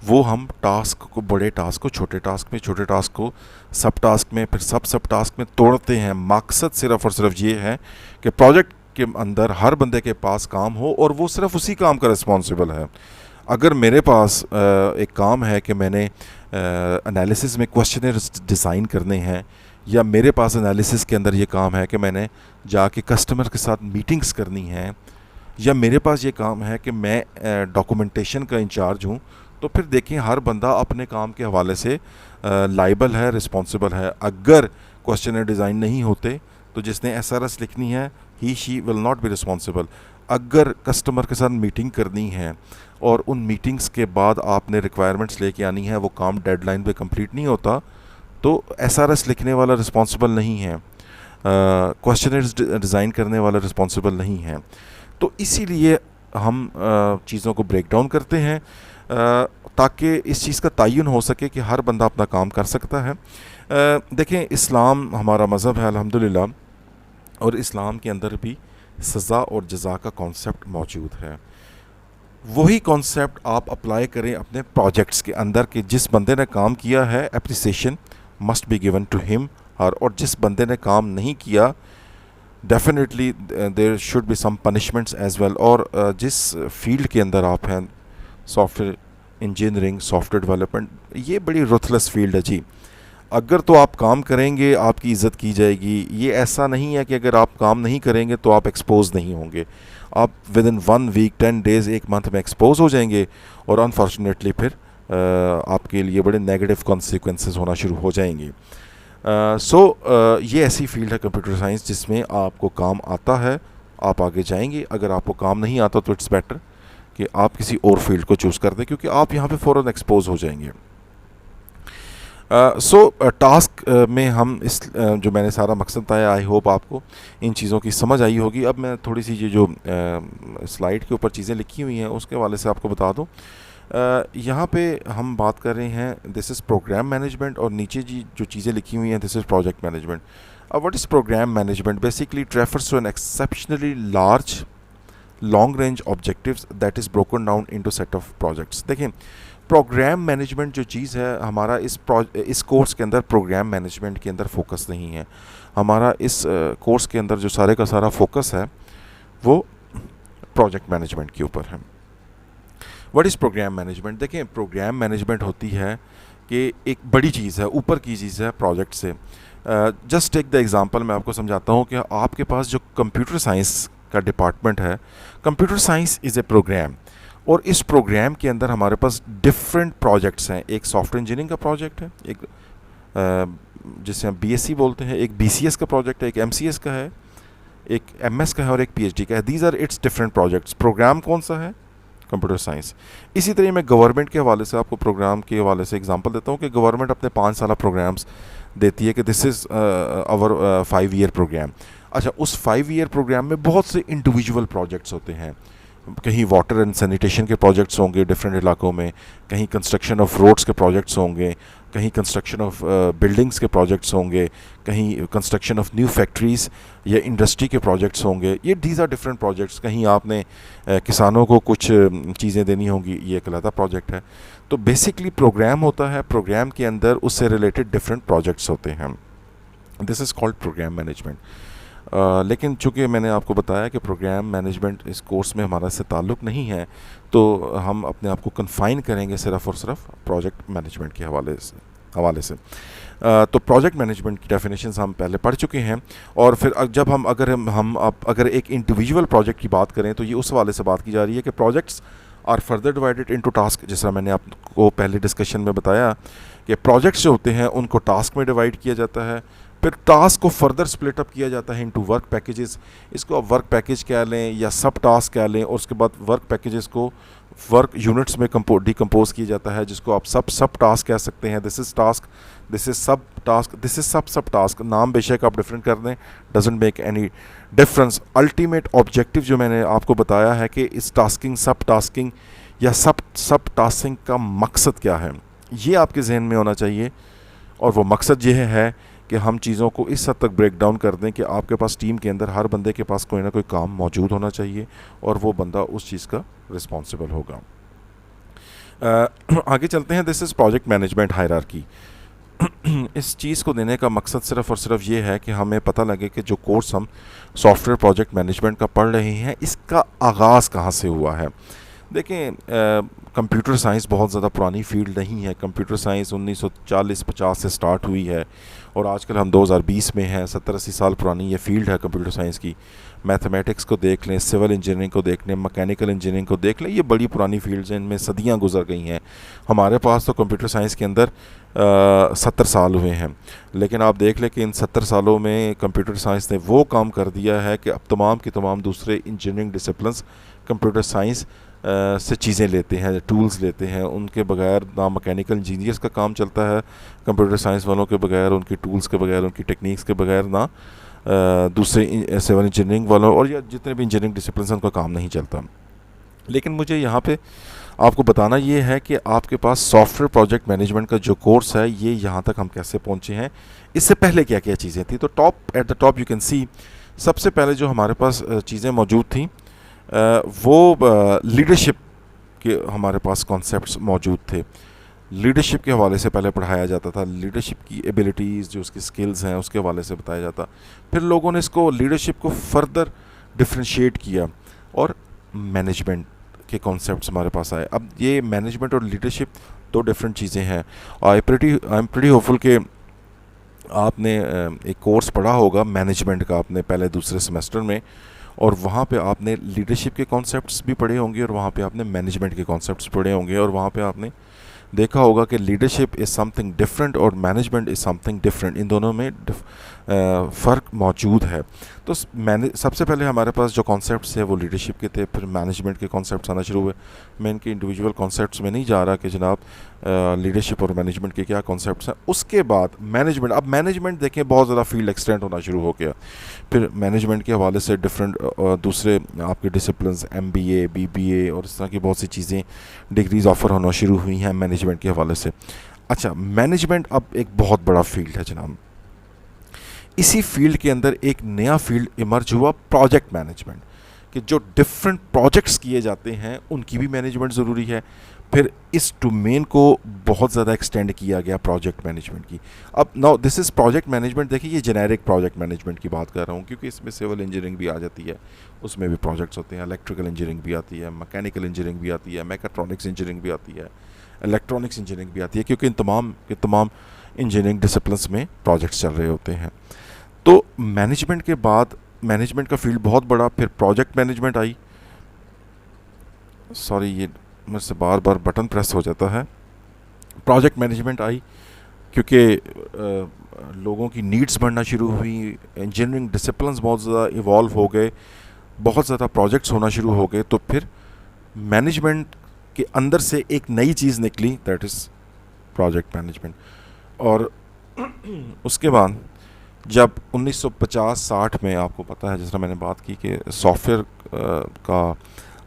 वो हम टास्क को, बड़े टास्क को छोटे टास्क में, छोटे टास्क को सब टास्क में, फिर सब सब टास्क में तोड़ते हैं। मकसद सिर्फ़ और सिर्फ ये है कि प्रोजेक्ट के अंदर हर बंदे के पास काम हो और वो सिर्फ उसी काम का रिस्पॉन्सिबल है। अगर मेरे पास एक काम है कि मैंने एनालिसिस में क्वेश्चनर्स डिज़ाइन करने हैं, या मेरे पास एनालिसिस के अंदर ये काम है कि मैंने जाके कस्टमर के साथ मीटिंग्स करनी हैं, या मेरे पास ये काम है कि मैं डॉक्यूमेंटेशन का इंचार्ज हूँ, तो फिर देखें हर बंदा अपने काम के हवाले से लाइबल है, रिस्पॉन्सिबल है। अगर क्वेश्चनर डिज़ाइन नहीं होते तो जिसने SRS लिखनी है he she will not be responsible. अगर कस्टमर के साथ मीटिंग करनी है और उन मीटिंग्स के बाद आपने रिक्वायरमेंट्स लेके आनी है, वो काम डेडलाइन पे कंप्लीट नहीं होता, तो SRS लिखने वाला रिस्पॉन्सिबल नहीं है, क्वेश्चनर्स डिज़ाइन करने वाला रिस्पॉन्सिबल नहीं है। तो इसीलिए हम चीज़ों को ब्रेक डाउन करते हैं ताकि इस चीज़ का तयन हो सके कि हर बंदा अपना काम कर सकता है। देखें, इस्लाम हमारा मज़हब है अल्हम्दुलिल्लाह, और इस्लाम के अंदर भी सज़ा और जज़ा का कॉन्सेप्ट मौजूद है। वही कॉन्सेप्ट आप अप्लाई करें अपने प्रोजेक्ट्स के अंदर कि जिस बंदे ने काम किया है appreciation must be given to him her, और जिस बंदे ने काम नहीं किया definitely there should be some punishments as well. और जिस फील्ड के अंदर आप हैं, सॉफ्टवेयर इंजीनियरिंग, सॉफ्टवेयर डेवलपमेंट, ये बड़ी रुथलेस फील्ड है जी। अगर तो आप काम करेंगे आपकी इज़्ज़त की जाएगी। ये ऐसा नहीं है कि अगर आप काम नहीं करेंगे तो आप एक्सपोज नहीं होंगे। आप within 1 week, 10 days, 1 month में एक्सपोज हो जाएंगे और अनफॉर्चुनेटली फिर आपके लिए बड़े नेगेटिव कॉन्सिक्वेंसेस होना शुरू हो जाएंगे। ये ऐसी फील्ड है कंप्यूटर साइंस जिसमें आपको काम आता है, आप आगे जाएंगे। अगर आपको काम नहीं आता तो इट्स बेटर कि आप किसी और फील्ड को चूज़ कर दें, क्योंकि आप यहाँ पे फ़ौरन एक्सपोज हो जाएंगे। टास्क में हम इस जो मैंने सारा मकसद बताया, आई होप आपको इन चीज़ों की समझ आई होगी। अब मैं थोड़ी सी ये जो स्लाइड के ऊपर चीज़ें लिखी हुई हैं उसके हवाले से आपको बता दूं। यहाँ पे हम बात कर रहे हैं दिस इज़ प्रोग्राम मैनेजमेंट, और नीचे जी जो चीज़ें लिखी हुई हैं दिस इज़ प्रोजेक्ट मैनेजमेंट। अब what is program management? Basically it refers to an exceptionally large long range objectives that is broken down into set of projects. देखें, प्रोग्राम मैनेजमेंट जो चीज़ है, हमारा इस कोर्स के अंदर प्रोग्राम मैनेजमेंट के अंदर फोकस नहीं है। हमारा इस कोर्स के अंदर जो सारे का सारा फोकस है वो प्रोजेक्ट मैनेजमेंट के ऊपर है। What is program management? देखें, प्रोग्राम मैनेजमेंट होती है कि एक बड़ी चीज़ है, ऊपर की चीज़ है प्रोजेक्ट से। जस्ट टेक द एग्जांपल, मैं आपको समझाता हूँ कि आपके पास जो कंप्यूटर साइंस का डिपार्टमेंट है, computer science is a program, और इस प्रोग्राम के अंदर हमारे पास डिफरेंट प्रोजेक्ट्स हैं। एक सॉफ्टवेयर इंजीनियरिंग का प्रोजेक्ट है, एक जिसे हम BSc बोलते हैं, एक BCS का प्रोजेक्ट है, एक MCS का है, एक MS का है और एक PhD का है। These are its different projects. Program कौन सा है? Computer science. इसी तरह मैं गवर्नमेंट के हवाले से आपको प्रोग्राम के हवाले से एग्जांपल देता हूँ कि गवर्नमेंट अपने 5 साल प्रोग्राम्स देती है कि this is our 5 year program. अच्छा, उस 5 ईयर प्रोग्राम में बहुत से इंडिविजुअल प्रोजेक्ट्स होते हैं। कहीं वाटर एंड सैनिटेशन के प्रोजेक्ट्स होंगे डिफरेंट इलाकों में, कहीं कंस्ट्रक्शन ऑफ रोड्स के प्रोजेक्ट्स होंगे, कहीं कंस्ट्रक्शन ऑफ बिल्डिंग्स के प्रोजेक्ट्स होंगे, कहीं कंस्ट्रक्शन ऑफ न्यू फैक्ट्रीज़ या इंडस्ट्री के प्रोजेक्ट्स होंगे। ये दीज आर डिफरेंट प्रोजेक्ट्स। कहीं आपने किसानों को कुछ चीज़ें देनी होंगी, ये एक अलग प्रोजेक्ट है। तो बेसिकली प्रोग्राम होता है, प्रोग्राम के अंदर उससे रिलेटेड डिफरेंट प्रोजेक्ट्स होते हैं। This is called programme management. लेकिन चूँकि मैंने आपको बताया कि प्रोग्राम मैनेजमेंट इस कोर्स में हमारा से ताल्लुक़ नहीं है, तो हम अपने आप को कन्फाइन करेंगे सिर्फ़ और सिर्फ प्रोजेक्ट मैनेजमेंट के हवाले से। तो प्रोजेक्ट मैनेजमेंट की डेफिनेशंस हम पहले पढ़ चुके हैं। और फिर जब अगर एक इंडिविजुअल प्रोजेक्ट की बात करें तो ये उस हवाले से बात की जा रही है कि projects are further divided into task. जिस तरह मैंने आपको पहले डिस्कशन में बताया कि प्रोजेक्ट्स जो होते हैं उनको टास्क में डिवाइड किया जाता है, फिर टास्क को फर्दर स्प्लिट अप किया जाता है इनटू वर्क पैकेजेस। इसको आप वर्क पैकेज कह लें या सब टास्क कह लें, और उसके बाद वर्क पैकेजेस को वर्क यूनिट्स में डिकम्पोज किया जाता है, जिसको आप सब टास्क कह सकते हैं। This is task, this is सब टास्क, दिस इज़ सब टास्क। नाम बेशक आप डिफरेंट कर दें, doesn't make any difference. Ultimate objective जो मैंने आपको बताया है कि इस टास्किंग, सब टास्किंग या सब टास्किंग का मकसद क्या है, ये आपके जहन में होना चाहिए। और वो मकसद ये है कि हम चीज़ों को इस हद तक ब्रेक डाउन कर दें कि आपके पास टीम के अंदर हर बंदे के पास कोई ना कोई काम मौजूद होना चाहिए और वो बंदा उस चीज़ का रिस्पॉन्सिबल होगा। आगे चलते हैं। This is project management hierarchy. इस चीज़ को देने का मकसद सिर्फ़ और सिर्फ ये है कि हमें पता लगे कि जो कोर्स हम सॉफ्टवेयर प्रोजेक्ट मैनेजमेंट का पढ़ रहे हैं, इसका आगाज़ कहाँ से हुआ है। देखें, कंप्यूटर साइंस बहुत ज़्यादा पुरानी फील्ड नहीं है। कंप्यूटर साइंस 1940-50 से स्टार्ट हुई है और आजकल हम 2020 में हैं। 70-80 साल पुरानी ये फील्ड है कंप्यूटर साइंस की। मैथमेटिक्स को देख लें, सिविल इंजीनियरिंग को देख लें, मैकेनिकल इंजीनियरिंग को देख लें, ये बड़ी पुरानी फील्ड्स हैं, इनमें सदियाँ गुजर गई हैं। हमारे पास तो कंप्यूटर साइंस के अंदर 70 साल हुए हैं, लेकिन आप देख लें कि इन 70 सालों में कंप्यूटर साइंस ने वो काम कर दिया है कि अब तमाम की तमाम दूसरे इंजीनियरिंग डिसिप्लिन्स कंप्यूटर साइंस से चीज़ें लेते हैं, टूल्स लेते हैं। उनके बगैर ना मैकेनिकल इंजीनियर्स का काम चलता है, कंप्यूटर साइंस वालों के बगैर, उनकी टूल्स के बगैर, उनकी टेक्निक्स के बगैर ना दूसरे सिविल इंजीनियरिंग वालों और या जितने भी इंजीनियरिंग डिसिप्लिन उनका काम नहीं चलता। लेकिन मुझे यहाँ पे आपको बताना ये है कि आपके पास सॉफ्टवेयर प्रोजेक्ट मैनेजमेंट का जो कोर्स है, ये यहाँ तक हम कैसे पहुँचे हैं, इससे पहले क्या क्या चीज़ें थी। तो at the top you can see, सबसे पहले जो हमारे पास चीज़ें मौजूद थी वो लीडरशिप के हमारे पास कॉन्सेप्ट्स मौजूद थे। लीडरशिप के हवाले से पहले पढ़ाया जाता था, लीडरशिप की एबिलिटीज़ जो उसकी स्किल्स हैं उसके हवाले से बताया जाता। फिर लोगों ने इसको लीडरशिप को फर्दर डिफ्रेंशिएट किया और मैनेजमेंट के कॉन्सेप्ट्स हमारे पास आए। अब ये मैनेजमेंट और लीडरशिप दो डिफरेंट चीज़ें हैं। आई एम प्रीटी होपफुल कि आपने एक कोर्स पढ़ा होगा मैनेजमेंट का अपने पहले दूसरे सेमेस्टर में, और वहाँ पे आपने लीडरशिप के कॉन्सेप्ट्स भी पढ़े होंगे और वहाँ पे आपने मैनेजमेंट के कॉन्सेप्ट्स पढ़े होंगे, और वहाँ पे आपने देखा होगा कि लीडरशिप इज़ समथिंग डिफरेंट और मैनेजमेंट इज़ समथिंग डिफरेंट। इन दोनों में फ़र्क मौजूद है। तो सबसे पहले हमारे पास जो कॉन्सेप्ट्स थे वो लीडरशिप के थे, फिर मैनेजमेंट के कॉन्सेप्ट्स आना शुरू हुए। मैं इनके इंडिविजुअल कॉन्सेप्ट्स में नहीं जा रहा कि जनाब लीडरशिप और मैनेजमेंट के क्या कॉन्सेप्ट्स हैं। उसके बाद मैनेजमेंट, अब मैनेजमेंट देखें बहुत ज़्यादा फील्ड एक्सटेंड होना शुरू हो गया। फिर मैनेजमेंट के हवाले से डिफरेंट दूसरे आपके डिसिप्लिन्स MBA, BBA और इस तरह की बहुत सी चीज़ें, डिग्रीज़ ऑफ़र होना शुरू हुई हैं मैनेजमेंट के हवाले से। अच्छा, मैनेजमेंट अब एक बहुत बड़ा फील्ड है जनाब। इसी फील्ड के अंदर एक नया फील्ड इमर्ज हुआ, प्रोजेक्ट मैनेजमेंट, कि जो डिफरेंट प्रोजेक्ट्स किए जाते हैं उनकी भी मैनेजमेंट ज़रूरी है। फिर इस डोमेन को बहुत ज़्यादा एक्सटेंड किया गया प्रोजेक्ट मैनेजमेंट की। अब now this is project management. देखिए, ये जेनेरिक प्रोजेक्ट मैनेजमेंट की बात कर रहा हूँ क्योंकि इसमें सिविल इंजीनियरिंग भी आ जाती है, उसमें भी प्रोजेक्ट्स होते हैं, इलेक्ट्रिकल इंजीनियरिंग भी आती है, मैकेनिकल इंजीनियरिंग भी आती है, मैकेट्रॉनिक्स इंजीनियरिंग भी आती है, इलेक्ट्रॉनिक्स इंजीनियरिंग भी आती है, क्योंकि इन तमाम इंजीनियरिंग डिसिप्लिन्स में प्रोजेक्ट्स चल रहे होते हैं। तो मैनेजमेंट के बाद मैनेजमेंट का फील्ड बहुत बड़ा, फिर प्रोजेक्ट मैनेजमेंट आई। सॉरी, ये मेरे से बार बार बटन प्रेस हो जाता है। प्रोजेक्ट मैनेजमेंट आई क्योंकि लोगों की नीड्स बढ़ना शुरू हुई, इंजीनियरिंग डिसिप्लिन्स बहुत ज़्यादा इवॉल्व हो गए, बहुत ज़्यादा प्रोजेक्ट्स होना शुरू हो गए। तो फिर मैनेजमेंट के अंदर से एक नई चीज़ निकली, दैट इज़ प्रोजेक्ट मैनेजमेंट। और उसके बाद जब 1950-60 में, आपको पता है जिस तरह मैंने बात की कि सॉफ्टवेयर का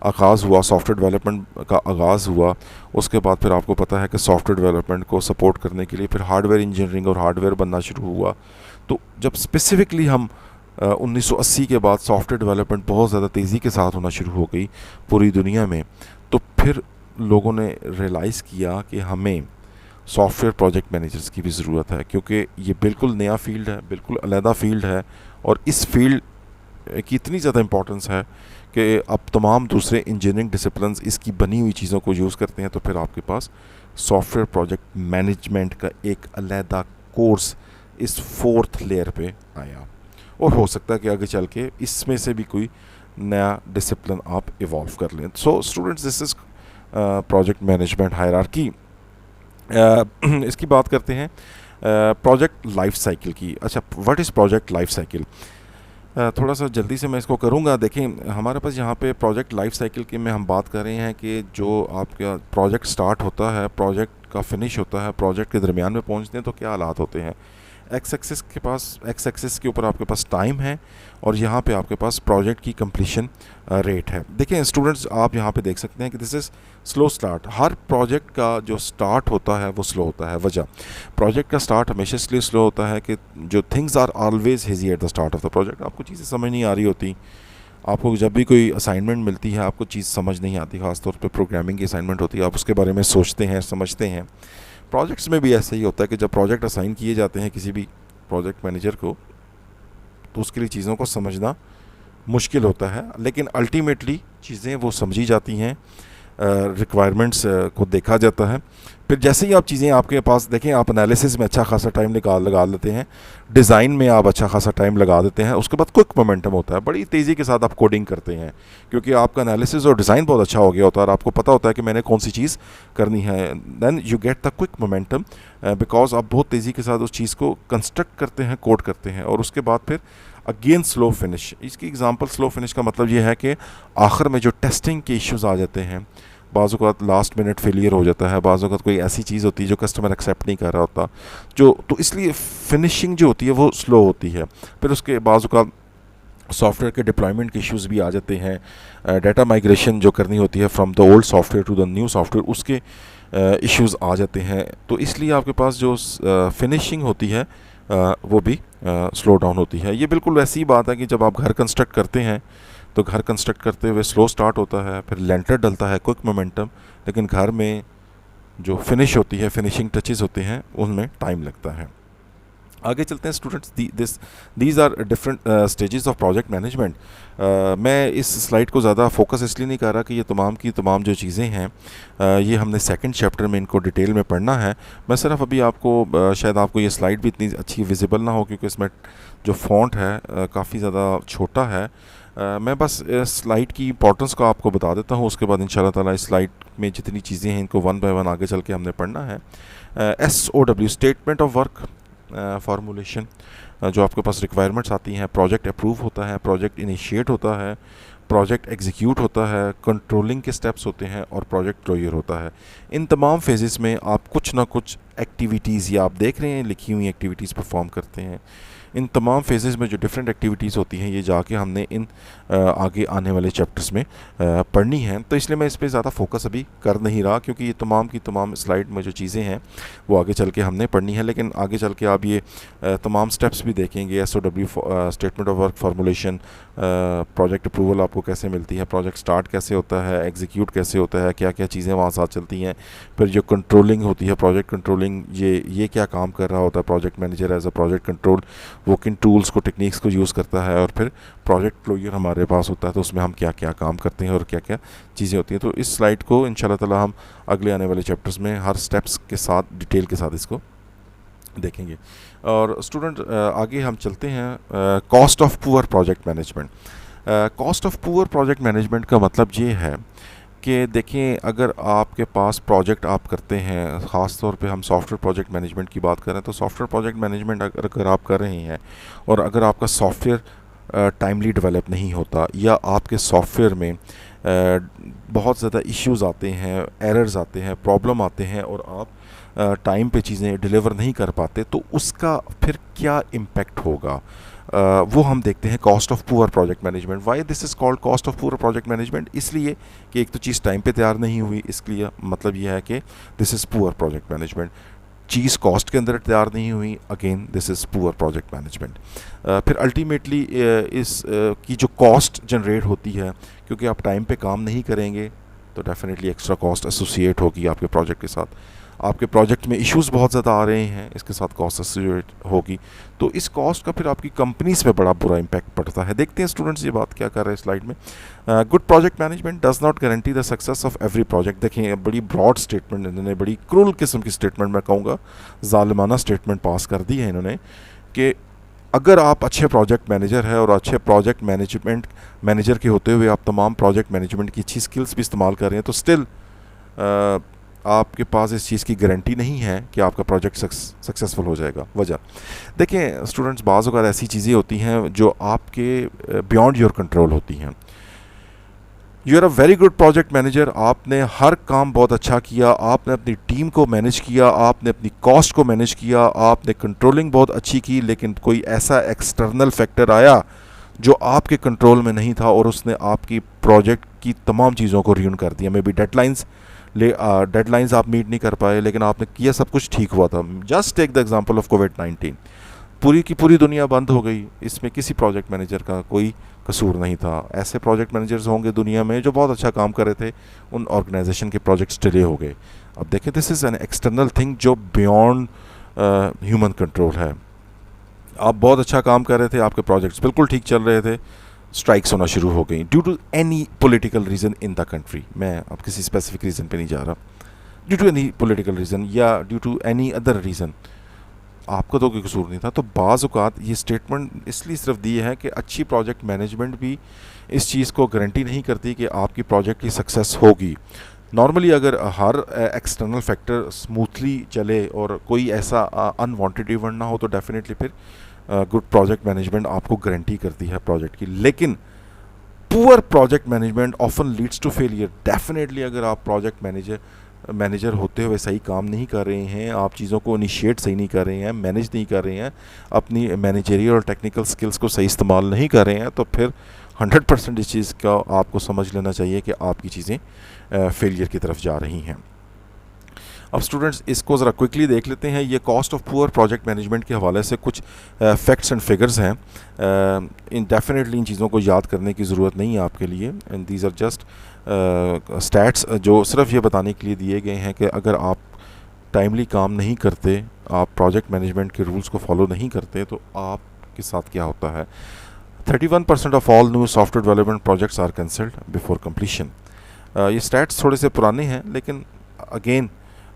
आगाज़ हुआ, सॉफ्टवेयर डेवलपमेंट का आगाज़ हुआ, उसके बाद फिर आपको पता है कि सॉफ्टवेयर डेवलपमेंट को सपोर्ट करने के लिए फिर हार्डवेयर इंजीनियरिंग और हार्डवेयर बनना शुरू हुआ। तो जब स्पेसिफ़िकली हम 1980 के बाद सॉफ्टवेयर डेवलपमेंट बहुत ज़्यादा तेज़ी के साथ होना शुरू हो गई पूरी दुनिया में, तो फिर लोगों ने रियलाइज़ किया कि हमें सॉफ्टवेयर प्रोजेक्ट मैनेजर्स की भी ज़रूरत है, क्योंकि ये बिल्कुल नया फील्ड है, बिल्कुल अलहदा फील्ड है, और इस फील्ड की इतनी ज़्यादा इंपॉर्टेंस है कि अब तमाम दूसरे इंजीनियरिंग डिसिप्लिन्स इसकी बनी हुई चीज़ों को यूज़ करते हैं। तो फिर आपके पास सॉफ्टवेयर प्रोजेक्ट मैनेजमेंट का एक अलहदा कोर्स इस 4th लेयर पे आया, और हो सकता है कि आगे चल के इसमें से भी कोई नया डिसिप्लिन आप इवॉल्व कर लें। So students, this is project management hierarchy. इसकी बात करते हैं प्रोजेक्ट लाइफ साइकिल की। अच्छा, what is project life cycle? थोड़ा सा जल्दी से मैं इसको करूँगा। देखें, हमारे पास यहाँ पे प्रोजेक्ट लाइफ साइकिल की में हम बात कर रहे हैं कि जो आपका प्रोजेक्ट स्टार्ट होता है, प्रोजेक्ट का फिनिश होता है, प्रोजेक्ट के दरमियान में पहुँचते हैं तो क्या हालात होते हैं। एक्स एक्सिस के ऊपर आपके पास टाइम है, और यहाँ पे आपके पास प्रोजेक्ट की कंप्लीशन रेट है। देखें स्टूडेंट्स, आप यहाँ पे देख सकते हैं कि this is slow start. Her project का जो स्टार्ट होता है वो स्लो होता है। वजह, प्रोजेक्ट का स्टार्ट हमेशा इसलिए स्लो होता है कि जो things are always hazy at the start of the project. आपको चीज़ें समझ नहीं आ रही होती, आपको जब भी कोई असाइनमेंट मिलती है आपको चीज़ समझ नहीं आती, ख़ासतौर पर प्रोग्रामिंग की असाइनमेंट होती है, आप उसके बारे में सोचते हैं, समझते हैं। प्रोजेक्ट्स में भी ऐसा ही होता है कि जब प्रोजेक्ट असाइन किए जाते हैं किसी भी प्रोजेक्ट मैनेजर को, तो उसके लिए चीज़ों को समझना मुश्किल होता है, लेकिन अल्टीमेटली चीज़ें वो समझी जाती हैं, रिक्वायरमेंट्स को देखा जाता है। फिर जैसे ही आप चीज़ें आपके पास देखें, आप एनालिसिस में अच्छा खासा टाइम लगा लेते हैं, डिज़ाइन में आप अच्छा खासा टाइम लगा देते हैं, उसके बाद क्विक मोमेंटम होता है, बड़ी तेज़ी के साथ आप कोडिंग करते हैं, क्योंकि आपका एनालिसिस और डिज़ाइन बहुत अच्छा हो गया होता है और आपको पता होता है कि मैंने कौन सी चीज़ करनी है। Then you get the quick momentum, because आप बहुत तेज़ी के साथ उस चीज़ को कंस्ट्रक्ट करते हैं, कोड करते हैं, और उसके बाद फिर अगेन स्लो फिनिश। इसकी एग्जांपल, स्लो फिनिश का मतलब ये है कि आखिर में जो टेस्टिंग के इश्यूज आ जाते हैं, बाज़ औक़ात लास्ट मिनट फेलियर हो जाता है, बाज़ औक़ात कोई ऐसी चीज़ होती है जो कस्टमर एक्सेप्ट नहीं कर रहा होता, तो इसलिए फिनिशिंग जो होती है वो स्लो होती है। फिर उसके बाज़ औक़ात सॉफ्टवेयर के डिप्लॉयमेंट के इश्यूज़ भी आ जाते हैं, डाटा माइग्रेशन जो करनी होती है from the old software to the new software, उसके इश्यूज़ आ जाते हैं। तो इसलिए आपके पास जो फिनिशिंग होती है वो भी स्लो डाउन होती है। ये बिल्कुल वैसी ही बात है कि जब आप घर कंस्ट्रक्ट करते हैं तो घर कंस्ट्रक्ट करते हुए स्लो स्टार्ट होता है, फिर लेंटर डलता है, क्विक मोमेंटम, लेकिन घर में जो फिनिश होती है, फिनिशिंग टचेस होते हैं, उनमें टाइम लगता है। आगे चलते हैं students, these are different stages of project management. मैं इस स्लाइड को ज़्यादा फोकस इसलिए नहीं कर रहा कि ये तमाम की तमाम जो चीज़ें हैं ये हमने सेकंड चैप्टर में इनको डिटेल में पढ़ना है। मैं सिर्फ अभी आपको शायद आपको ये स्लाइड भी इतनी अच्छी विजिबल ना हो, क्योंकि इसमें जो फॉन्ट है काफ़ी ज़्यादा छोटा है। मैं बस स्लाइड की इंपॉर्टेंस को आपको बता देता हूँ, उसके बाद इंशाल्लाह ताला इस स्लाइड में जितनी चीज़ें हैं इनको वन बाय वन आगे चल के हमने पढ़ना है। SOW, statement of work formulation, जो आपके पास रिक्वायरमेंट्स आती हैं, प्रोजेक्ट अप्रूव होता है, प्रोजेक्ट इनिशिएट होता है, प्रोजेक्ट एग्जीक्यूट होता है, कंट्रोलिंग के स्टेप्स होते हैं, और प्रोजेक्ट क्लोजर होता है। इन तमाम फेजेस में आप कुछ ना कुछ एक्टिविटीज़, या आप देख रहे हैं लिखी हुई एक्टिविटीज़ परफॉर्म करते हैं। इन तमाम फेजेस में जो डिफरेंट एक्टिविटीज़ होती हैं, ये जाके हमने इन आगे आने वाले चैप्टर्स में पढ़नी हैं, तो इसलिए मैं इस पर ज़्यादा फोकस अभी कर नहीं रहा, क्योंकि ये तमाम की तमाम स्लाइड में जो चीज़ें हैं वो आगे चल के हमने पढ़नी है। लेकिन आगे चल के आप ये तमाम स्टेप्स भी देखेंगे, SOW, statement of work formulation, project approval आपको कैसे मिलती है, प्रोजेक्ट स्टार्ट कैसे होता है, एग्जीक्यूट कैसे होता है, क्या क्या चीज़ें वहाँ साथ चलती हैं, फिर जो कंट्रोलिंग होती है, प्रोजेक्ट कंट्रोलिंग, ये क्या काम कर रहा होता है project manager as a project control, वो किन टूल्स को, टेक्निक्स को यूज़ करता है, और फिर प्रोजेक्ट क्लोजर हमारे पास होता है, तो उसमें हम क्या क्या काम करते हैं और क्या क्या चीज़ें होती हैं। तो इस स्लाइड को इंशाल्लाह ताला हम अगले आने वाले चैप्टर्स में हर स्टेप्स के साथ, डिटेल के साथ इसको देखेंगे। और स्टूडेंट आगे हम चलते हैं cost of poor project management. Cost of poor project management का मतलब ये है कि देखें, अगर आपके पास प्रोजेक्ट आप करते हैं, ख़ास तौर पे हम सॉफ्टवेयर प्रोजेक्ट मैनेजमेंट की बात करें, तो सॉफ्टवेयर प्रोजेक्ट मैनेजमेंट अगर आप कर रहे हैं और अगर आपका सॉफ्टवेयर टाइमली डेवलप नहीं होता, या आपके सॉफ्टवेयर में बहुत ज़्यादा इश्यूज़ आते हैं, एरर्स आते हैं, प्रॉब्लम आते हैं और आप टाइम पे चीज़ें डिलीवर नहीं कर पाते, तो उसका फिर क्या इम्पेक्ट होगा, वो हम देखते हैं cost of poor project management. Why this is called cost of poor project management? इसलिए कि एक तो चीज़ टाइम पे तैयार नहीं हुई, इसलिए मतलब ये है कि this is poor project management. Cheese cost के अंदर तैयार नहीं हुई, again this is poor project management. फिर अल्टीमेटली इस की जो कॉस्ट जनरेट होती है, क्योंकि आप टाइम पे काम नहीं करेंगे तो डेफिनेटली एक्स्ट्रा कॉस्ट एसोसिएट होगी आपके प्रोजेक्ट के साथ। आपके प्रोजेक्ट में इश्यूज़ बहुत ज़्यादा आ रहे हैं, इसके साथ कॉस्ट एसोसिएट होगी, तो इस कॉस्ट का फिर आपकी कंपनीज पे बड़ा बुरा इम्पैक्ट पड़ता है। देखते हैं स्टूडेंट्स ये बात क्या कर रहे हैं स्लाइड में। Good project management does not guarantee the success of every project. देखें, बड़ी ब्रॉड स्टेटमेंट इन्होंने, बड़ी क्रूल किस्म की स्टेटमेंट, मैं कहूँगा ज़ालिमाना स्टेटमेंट पास कर दी है इन्होंने, कि अगर आप अच्छे प्रोजेक्ट मैनेजर है और अच्छे प्रोजेक्ट मैनेजमेंट मैनेजर के होते हुए आप तमाम प्रोजेक्ट मैनेजमेंट की अच्छी स्किल्स भी इस्तेमाल कर रहे हैं, तो स्टिल आपके पास इस चीज़ की गारंटी नहीं है कि आपका प्रोजेक्ट सक्सेसफुल हो जाएगा। वजह देखें स्टूडेंट्स, बाज़ अगर ऐसी चीज़ें होती हैं जो आपके बियॉन्ड योर कंट्रोल होती हैं। You are a very good project manager, आपने हर काम बहुत अच्छा किया, आपने अपनी टीम को मैनेज किया, आपने अपनी कॉस्ट को मैनेज किया, आपने कंट्रोलिंग बहुत अच्छी की, लेकिन कोई ऐसा एक्सटर्नल फैक्टर आया जो आपके कंट्रोल में नहीं था और उसने आपकी प्रोजेक्ट की तमाम चीज़ों को रियून कर दिया। मे बी डेडलाइंस आप मीट नहीं कर पाए, लेकिन आपने किया सब कुछ ठीक हुआ था। Just take the example of कोविड-19, पूरी की पूरी दुनिया बंद हो गई, इसमें किसी प्रोजेक्ट मैनेजर का कोई कसूर नहीं था। ऐसे प्रोजेक्ट मैनेजर्स होंगे दुनिया में जो बहुत अच्छा काम कर रहे थे, उन ऑर्गेनाइजेशन के प्रोजेक्ट्स डिले हो गए। अब देखें, this is an external thing जो बियॉन्ड ह्यूमन कंट्रोल है। आप बहुत अच्छा काम कर रहे थे, आपके प्रोजेक्ट्स बिल्कुल ठीक चल रहे थे, स्ट्राइक्स होना शुरू हो गई due to any political reason in the country. मैं अब किसी स्पेसिफिक रीज़न पे नहीं जा रहा, due to any political reason या due to any other reason, आपका तो कोई कसूर नहीं था। तो बाज़ औक़ात ये स्टेटमेंट इसलिए सिर्फ दी है कि अच्छी प्रोजेक्ट मैनेजमेंट भी इस चीज़ को गारंटी नहीं करती कि आपकी प्रोजेक्ट की सक्सेस होगी। नॉर्मली अगर हर एक्सटर्नल फैक्टर स्मूथली चले और कोई ऐसा अनवांटेड इवेंट ना हो, तो डेफिनेटली फिर गुड प्रोजेक्ट मैनेजमेंट आपको गारंटी करती है प्रोजेक्ट की। लेकिन poor project management often leads to failure. Definitely अगर आप प्रोजेक्ट मैनेजर होते हुए सही काम नहीं कर रहे हैं, आप चीज़ों को इनिशिएट सही नहीं कर रहे हैं, मैनेज नहीं कर रहे हैं, अपनी मैनेजरियल और टेक्निकल स्किल्स को सही इस्तेमाल नहीं कर रहे हैं, तो फिर 100% इस चीज़ का आपको समझ लेना चाहिए कि आपकी चीज़ें फेलियर की तरफ जा रही हैं। अब स्टूडेंट्स इसको ज़रा क्विकली देख लेते हैं। ये cost of poor project management के हवाले से कुछ फैक्ट्स एंड फिगर्स हैं। इन डेफिनेटली इन चीज़ों को याद करने की ज़रूरत नहीं है आपके लिए, and these are just stats जो सिर्फ ये बताने के लिए दिए गए हैं कि अगर आप टाइमली काम नहीं करते, आप प्रोजेक्ट मैनेजमेंट के रूल्स को फॉलो नहीं करते, तो आपके साथ क्या होता है। 31% of all new software development projects are cancelled before completion. ये स्टैट्स थोड़े से पुराने हैं, लेकिन अगेन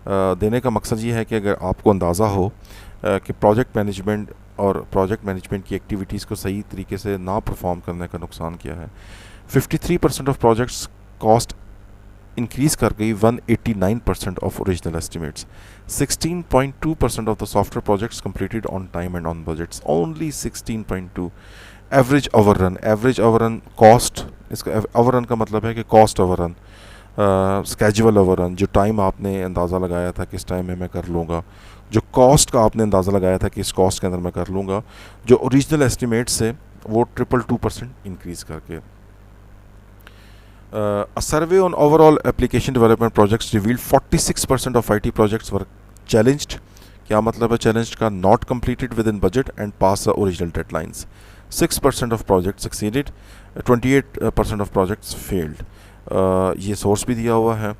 देने का मकसद ये है कि अगर आपको अंदाज़ा हो कि प्रोजेक्ट मैनेजमेंट की एक्टिविटीज़ को सही तरीके से ना परफॉर्म करने का नुकसान क्या है। 53% ऑफ प्रोजेक्ट्स कॉस्ट इंक्रीज़ कर गई 189% of original estimates. 16.2% of the software projects completed on time and on budgets, only 16.2। Average overrun cost, इसका ओवररन का मतलब है कि कॉस्ट ओवररन, स्केजुअल ओवररन, जो टाइम आपने अंदाज़ा लगाया था कि इस टाइम में मैं कर लूँगा, जो कॉस्ट का आपने अंदाज़ा लगाया था कि इस कॉस्ट के अंदर मैं कर लूँगा, जो ओरिजिनल एस्टिमेट से वो 222% इंक्रीज़ करके। A survey on overall application development projects revealed 46% of IT projects were challenged. क्या मतलब है challenged का? Not completed within budget and past the original deadlines. 6% of projects succeeded, 28% of projects failed. ये source भी दिया हुआ है।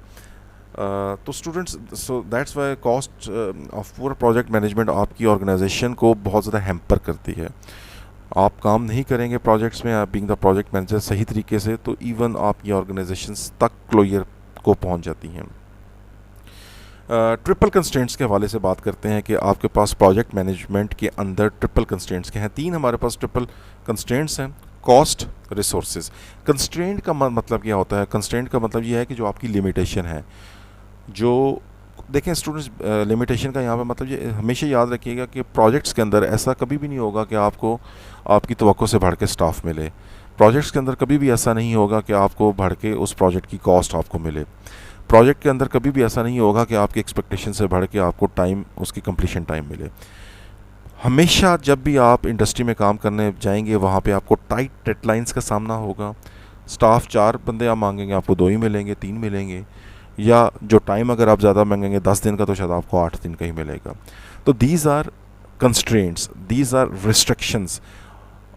तो students, so that's why cost of poor project management आपकी ऑर्गेनाइजेशन को बहुत ज़्यादा हैम्पर करती है। आप काम नहीं करेंगे प्रोजेक्ट्स में, आप बीइंग द प्रोजेक्ट मैनेजर सही तरीके से, तो इवन आपकी ऑर्गेनाइजेशंस तक क्लोजर को पहुंच जाती हैं। ट्रिपल कंस्ट्रेंट्स के हवाले से बात करते हैं कि आपके पास प्रोजेक्ट मैनेजमेंट के अंदर ट्रिपल कंस्ट्रेंट्स के हैं। 3 हमारे पास ट्रिपल कंस्ट्रेंट्स हैं, कॉस्ट, रिसोर्सेज। कंस्ट्रेंट का मतलब क्या होता है? कंस्ट्रेंट का मतलब ये है कि जो आपकी लिमिटेशन है, जो देखें स्टूडेंट्स, लिमिटेशन का यहाँ पे मतलब ये हमेशा याद रखिएगा कि प्रोजेक्ट्स के अंदर ऐसा कभी भी नहीं होगा कि आपको आपकी तवक्को से बढ़ के स्टाफ मिले। प्रोजेक्ट्स के अंदर कभी भी ऐसा नहीं होगा कि आपको बढ़ के उस प्रोजेक्ट की कॉस्ट आपको मिले। प्रोजेक्ट के अंदर कभी भी ऐसा नहीं होगा कि आपकी एक्सपेक्टेशन से बढ़ के आपको टाइम, उसकी कंप्लीशन टाइम मिले। हमेशा जब भी आप इंडस्ट्री में काम करने जाएंगे वहाँ पे आपको टाइट डेडलाइंस का सामना होगा। स्टाफ 4 बंदे आप मांगेंगे, आपको 2 ही मिलेंगे, 3 मिलेंगे, या जो टाइम अगर आप ज़्यादा मांगेंगे 10 दिन का तो शायद आपको 8 दिन का ही मिलेगा। तो these are constraints, these are restrictions,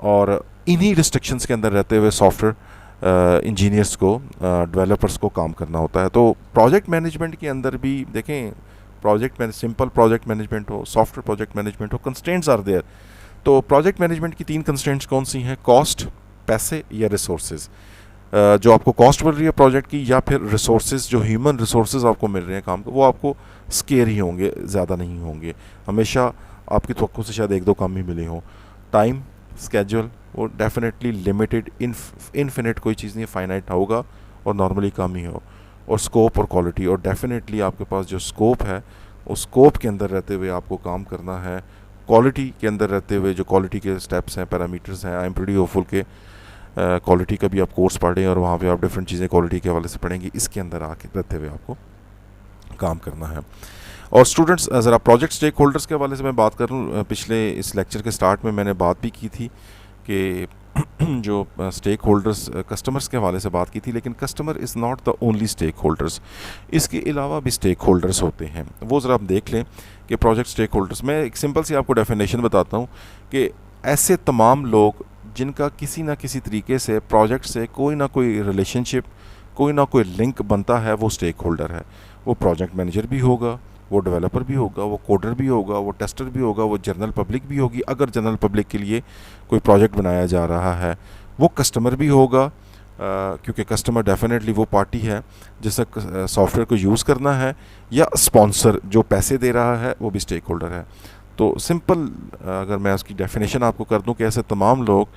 और इन्हीं रिस्ट्रिक्शंस के अंदर रहते हुए सॉफ्टवेयर इंजीनियर्स को, डेवलपर्स को काम करना होता है। तो प्रोजेक्ट मैनेजमेंट के अंदर भी देखें, सिंपल प्रोजेक्ट मैनेजमेंट हो, सॉफ्टवेयर प्रोजेक्ट मैनेजमेंट हो, कंस्ट्रेंट्स आर देयर। तो प्रोजेक्ट मैनेजमेंट की 3 कंस्ट्रेंट्स कौन सी हैं? कॉस्ट, पैसे या रिसोर्सेज, जो आपको कॉस्ट मिल रही है प्रोजेक्ट की, या फिर रिसोर्सेज, जो ह्यूमन रिसोर्सेज आपको मिल रहे हैं काम को, वो आपको स्केयर ही होंगे, ज़्यादा नहीं होंगे। हमेशा आपकी तवक्को से शायद 1-2 कम ही मिले हों। टाइम, स्केड्यूल, वो डेफिनेटली लिमिटेड, इनफिनिट कोई चीज़ नहीं है, फाइनाइट होगा और नॉर्मली कम ही हो। और स्कोप और क्वालिटी, और डेफिनेटली आपके पास जो स्कोप है उस स्कोप के अंदर रहते हुए आपको काम करना है। क्वालिटी के अंदर रहते हुए जो क्वालिटी के स्टेप्स हैं, पैरामीटर्स हैं, आई एम प्रीटी होपफुल के क्वालिटी का भी आप कोर्स पढ़ें और वहाँ पे आप डिफरेंट चीज़ें क्वालिटी के हवाले से पढ़ेंगे। इसके अंदर आके रहते हुए आपको काम करना है। और स्टूडेंट्स, ज़रा प्रोजेक्ट स्टेक होल्डर्स के हवाले से मैं बात करूँ, पिछले इस लेक्चर के स्टार्ट में मैंने बात भी की थी कि जो स्टेक होल्डर्स, कस्टमर्स के हवाले से बात की थी, लेकिन customer is not the only stakeholders, इसके अलावा भी स्टेक होल्डर्स होते हैं। वो ज़रा आप देख लें कि प्रोजेक्ट स्टेक होल्डर्स, मैं एक सिंपल सी आपको डेफिनेशन बताता हूँ कि ऐसे तमाम लोग जिनका किसी ना किसी तरीके से प्रोजेक्ट से कोई ना कोई रिलेशनशिप, कोई ना कोई लिंक बनता है, वो स्टेक होल्डर है। वो प्रोजेक्ट मैनेजर भी होगा, वो डेवलपर भी होगा, वो कोडर भी होगा, वो टेस्टर भी होगा, वो जनरल पब्लिक भी होगी, अगर जनरल पब्लिक के लिए कोई प्रोजेक्ट बनाया जा रहा है, वो कस्टमर भी होगा, क्योंकि कस्टमर डेफिनेटली वो पार्टी है जिसे सॉफ्टवेयर को यूज़ करना है, या स्पॉन्सर जो पैसे दे रहा है वो भी स्टेक होल्डर है। तो सिंपल अगर मैं उसकी डेफिनेशन आपको कर दूं कि ऐसे तमाम लोग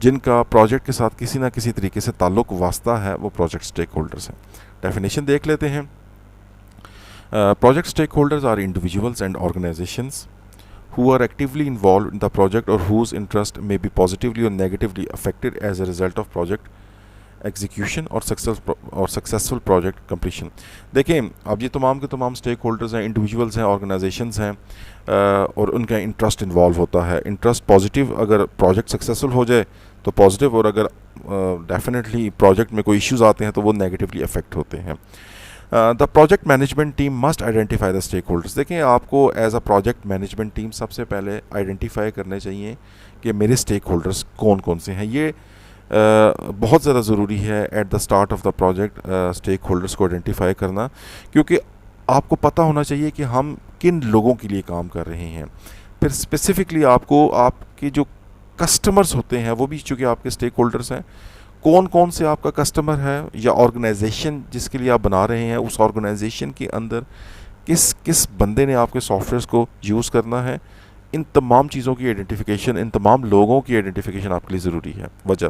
जिनका प्रोजेक्ट के साथ किसी ना किसी तरीके से ताल्लुक़ वास्ता है, वो प्रोजेक्ट स्टेक होल्डर्स हैं। डेफिनेशन देख लेते हैं। Project stakeholders are individuals and organizations who are actively involved in the project or whose interest may be positively or negatively affected as a result of project execution or successful project completion। देखें, अब ये तमाम के तमाम stake holders हैं, individuals हैं, organisations हैं, और उनका इंटरेस्ट इन्वॉल्व होता है। इंटरेस्ट पॉजिटिव, अगर प्रोजेक्ट सक्सेसफुल हो जाए तो पॉजिटिव, और अगर डेफिनेटली प्रोजेक्ट में कोई इश्यूज़ आते हैं तो वो नेगेटिवली अफेक्ट होते हैं। The project management team must identify the stakeholders. देखें, आपको as a project management team सबसे पहले आइडेंटिफाई करने चाहिए कि मेरे स्टेक होल्डर्स कौन कौन से हैं। ये बहुत ज़्यादा ज़रूरी है at the start of the project stakeholders को आइडेंटिफाई करना, क्योंकि आपको पता होना चाहिए कि हम किन लोगों के लिए काम कर रहे हैं। फिर स्पेसिफिकली आपको आपके जो कस्टमर्स होते हैं वो भी चूँकि आपके स्टेक होल्डर्स हैं, कौन कौन से आपका कस्टमर है या ऑर्गेनाइजेशन जिसके लिए आप बना रहे हैं, उस ऑर्गेनाइजेशन के अंदर किस किस बंदे ने आपके सॉफ्टवेयर्स को यूज़ करना है, इन तमाम चीज़ों की आइडेंटिफिकेशन, इन तमाम लोगों की आइडेंटिफिकेशन आपके लिए ज़रूरी है। वजह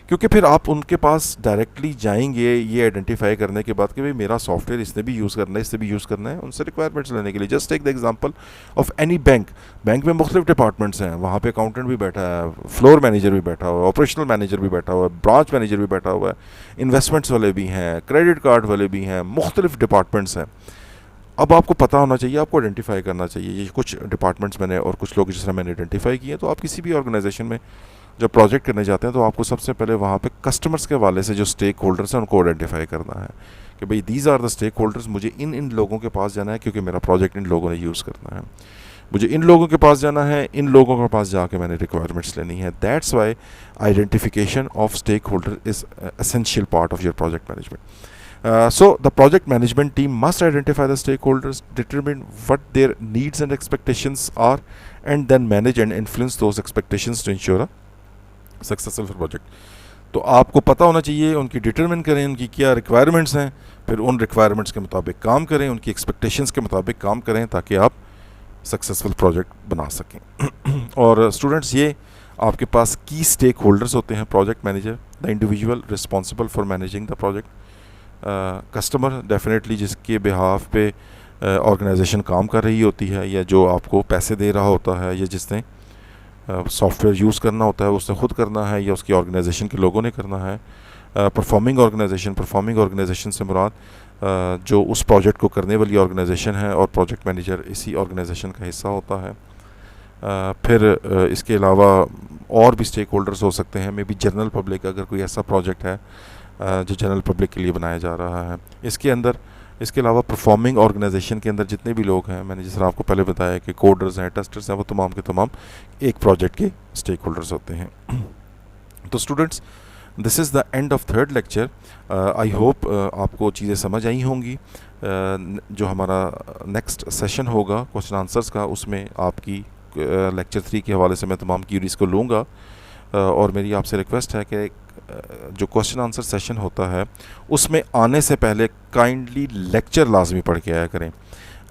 क्योंकि फिर आप उनके पास डायरेक्टली जाएंगे ये आइडेंटिफाई करने के बाद कि भाई मेरा सॉफ्टवेयर इसने भी यूज़ करना है, इससे भी यूज़ करना है, उनसे रिक्वायरमेंट्स लेने के लिए। Just take the example of any bank. Bank में मुख्तलिफ डिपार्टमेंट्स हैं, वहाँ पे अकाउंटेंट भी बैठा है, फ्लोर मैनेजर भी बैठा हुआ है, ऑपरेशनल मैनेजर भी बैठा हुआ है, ब्रांच मैनेजर भी बैठा हुआ है, इन्वेस्टमेंट्स वाले भी हैं, क्रेडिट कार्ड वाले भी हैं, मुख्तलिफ डिपार्टमेंट्स हैं। अब आपको पता होना चाहिए, आपको आइडेंटिफाई करना चाहिए। ये कुछ डिपार्टमेंट्स मैंने और कुछ लोग जिस तरह मैंने आइडेंटिफाई किए। तो आप किसी भी ऑर्गेनाइजेशन में जब प्रोजेक्ट करने जाते हैं तो आपको सबसे पहले वहाँ पे कस्टमर्स के वाले से जो स्टेक होल्डर्स हैं उनको आइडेंटिफाई करना है कि भाई these are the stakeholders, मुझे इन इन लोगों के पास जाना है क्योंकि मेरा प्रोजेक्ट इन लोगों ने यूज़ करना है, मुझे इन लोगों के पास जाना है, इन लोगों के पास जाके मैंने रिक्वायरमेंट्स लेनी है। That's why identification of stakeholder is essential part of your project management. So the project management team must identify the stakeholders, determine what their needs and expectations are, and then manage and influence those expectations to ensure a successful project। तो आपको पता होना चाहिए, उनकी determine करें उनकी क्या requirements हैं, फिर उन रिक्वायरमेंट्स के मुताबिक काम करें, उनकी एक्सपेक्टेशंस के मुताबिक काम करें ताकि आप सक्सेसफुल प्रोजेक्ट बना सकें। और स्टूडेंट्स, ये आपके पास की स्टेक होल्डर्स होते हैं। Project manager, the individual responsible for managing the project, customer definitely जिसके बिहाफ पे ऑर्गेनाइजेशन काम कर रही होती है, या जो आपको पैसे दे रहा होता है, या जिसने सॉफ्टवेयर यूज़ करना होता है उसने खुद करना है या उसकी ऑर्गेनाइजेशन के लोगों ने करना है। परफॉर्मिंग ऑर्गेनाइजेशन से मुराद जो उस प्रोजेक्ट को करने वाली ऑर्गेनाइजेशन है और प्रोजेक्ट मैनेजर इसी ऑर्गेनाइजेशन का हिस्सा होता है। फिर इसके अलावा और भी स्टेक होल्डर्स हो सकते हैं, मे बी जनरल पब्लिक, अगर कोई ऐसा प्रोजेक्ट है जो जनरल पब्लिक के लिए बनाया जा रहा है। इसके अलावा परफॉर्मिंग ऑर्गेनाइजेशन के अंदर जितने भी लोग हैं, मैंने जिस तरह आपको पहले बताया कि कोडर्स हैं, टेस्टर्स हैं, वो तमाम के तमाम एक प्रोजेक्ट के स्टेक होल्डर्स होते हैं। तो students, this is the end of third lecture. I hope आपको चीज़ें समझ आई होंगी। जो हमारा नेक्स्ट सेशन होगा क्वेश्चन आंसर्स का, उसमें आपकी लेक्चर 3 के हवाले से मैं तमाम क्यूरीज़ को लूँगा। और मेरी आपसे रिक्वेस्ट है कि जो क्वेश्चन आंसर सेशन होता है उसमें आने से पहले काइंडली लेक्चर लाजमी पढ़ के आया करें,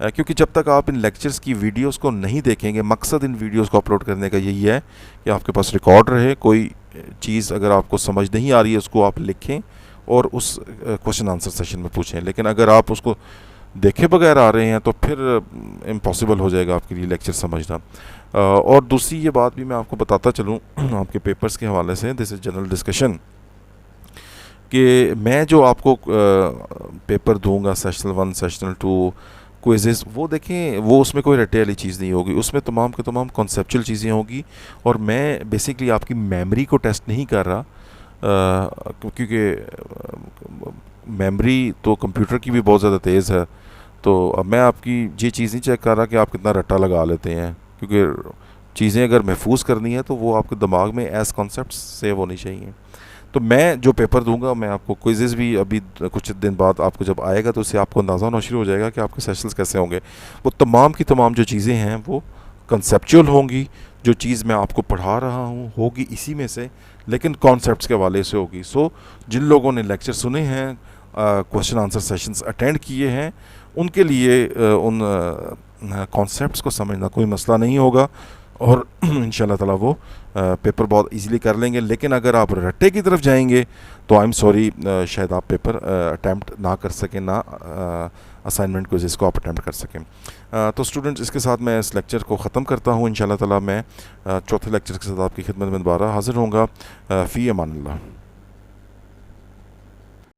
क्योंकि जब तक आप इन लेक्चर्स की वीडियोस को नहीं देखेंगे, मकसद इन वीडियोस को अपलोड करने का यही है कि आपके पास रिकॉर्ड रहे। कोई चीज़ अगर आपको समझ नहीं आ रही है उसको आप लिखें और उस क्वेश्चन आंसर सेशन में पूछें। लेकिन अगर आप उसको देखे बगैर आ रहे हैं तो फिर इम्पॉसिबल हो जाएगा आपके लिए लेक्चर समझना। और दूसरी ये बात भी मैं आपको बताता चलूँ आपके पेपर्स के हवाले से, दिस इज़ जनरल डिस्कशन, कि मैं जो आपको पेपर दूंगा सेशनल 1, सेशनल 2, क्विज़ेस, वो देखें, वो उसमें कोई रटे वाली चीज़ नहीं होगी, उसमें तमाम के तमाम कॉन्सेप्चुअल चीज़ें होगी। और मैं बेसिकली आपकी मेमोरी को टेस्ट नहीं कर रहा, क्योंकि मेमोरी तो कंप्यूटर की भी बहुत ज़्यादा तेज़ है। तो अब मैं आपकी ये चीज़ नहीं चेक कर रहा कि आप कितना रट्टा लगा लेते हैं, क्योंकि चीज़ें अगर महफूज करनी है तो वो आपके दिमाग में एज कॉन्सेप्ट सेव होनी चाहिए। तो मैं जो पेपर दूंगा, मैं आपको क्विज़ेस भी अभी कुछ दिन बाद आपको जब आएगा तो उससे आपको अंदाज़ा होना शुरू हो जाएगा कि आपके सेशंस कैसे होंगे। वो तमाम की तमाम जो चीज़ें हैं वो कंसेप्चुअल होंगी। जो चीज़ मैं आपको पढ़ा रहा हूँ होगी इसी में से, लेकिन कॉन्सेप्ट्स के हवाले से होगी। सो जिन लोगों ने लेक्चर सुने हैं, क्वेश्चन आंसर सेशंस अटेंड किए हैं, उनके लिए उन कॉन्सेप्ट्स को समझना कोई मसला नहीं होगा और इंशाल्लाह ताला वो पेपर बहुत इजीली कर लेंगे। लेकिन अगर आप रट्टे की तरफ जाएंगे तो आई एम सॉरी, शायद आप पेपर अटैम्प्ट ना कर सकें, ना असाइनमेंट को जिसको आप अटैम्प्ट कर सकें। तो स्टूडेंट्स, इसके साथ मैं इस लेक्चर को ख़त्म करता हूँ। इंशाल्लाह ताला मैं चौथे लेक्चर के साथ आपकी खिदमत में दोबारा हाज़िर होऊंगा। फ़ी अमान अल्लाह।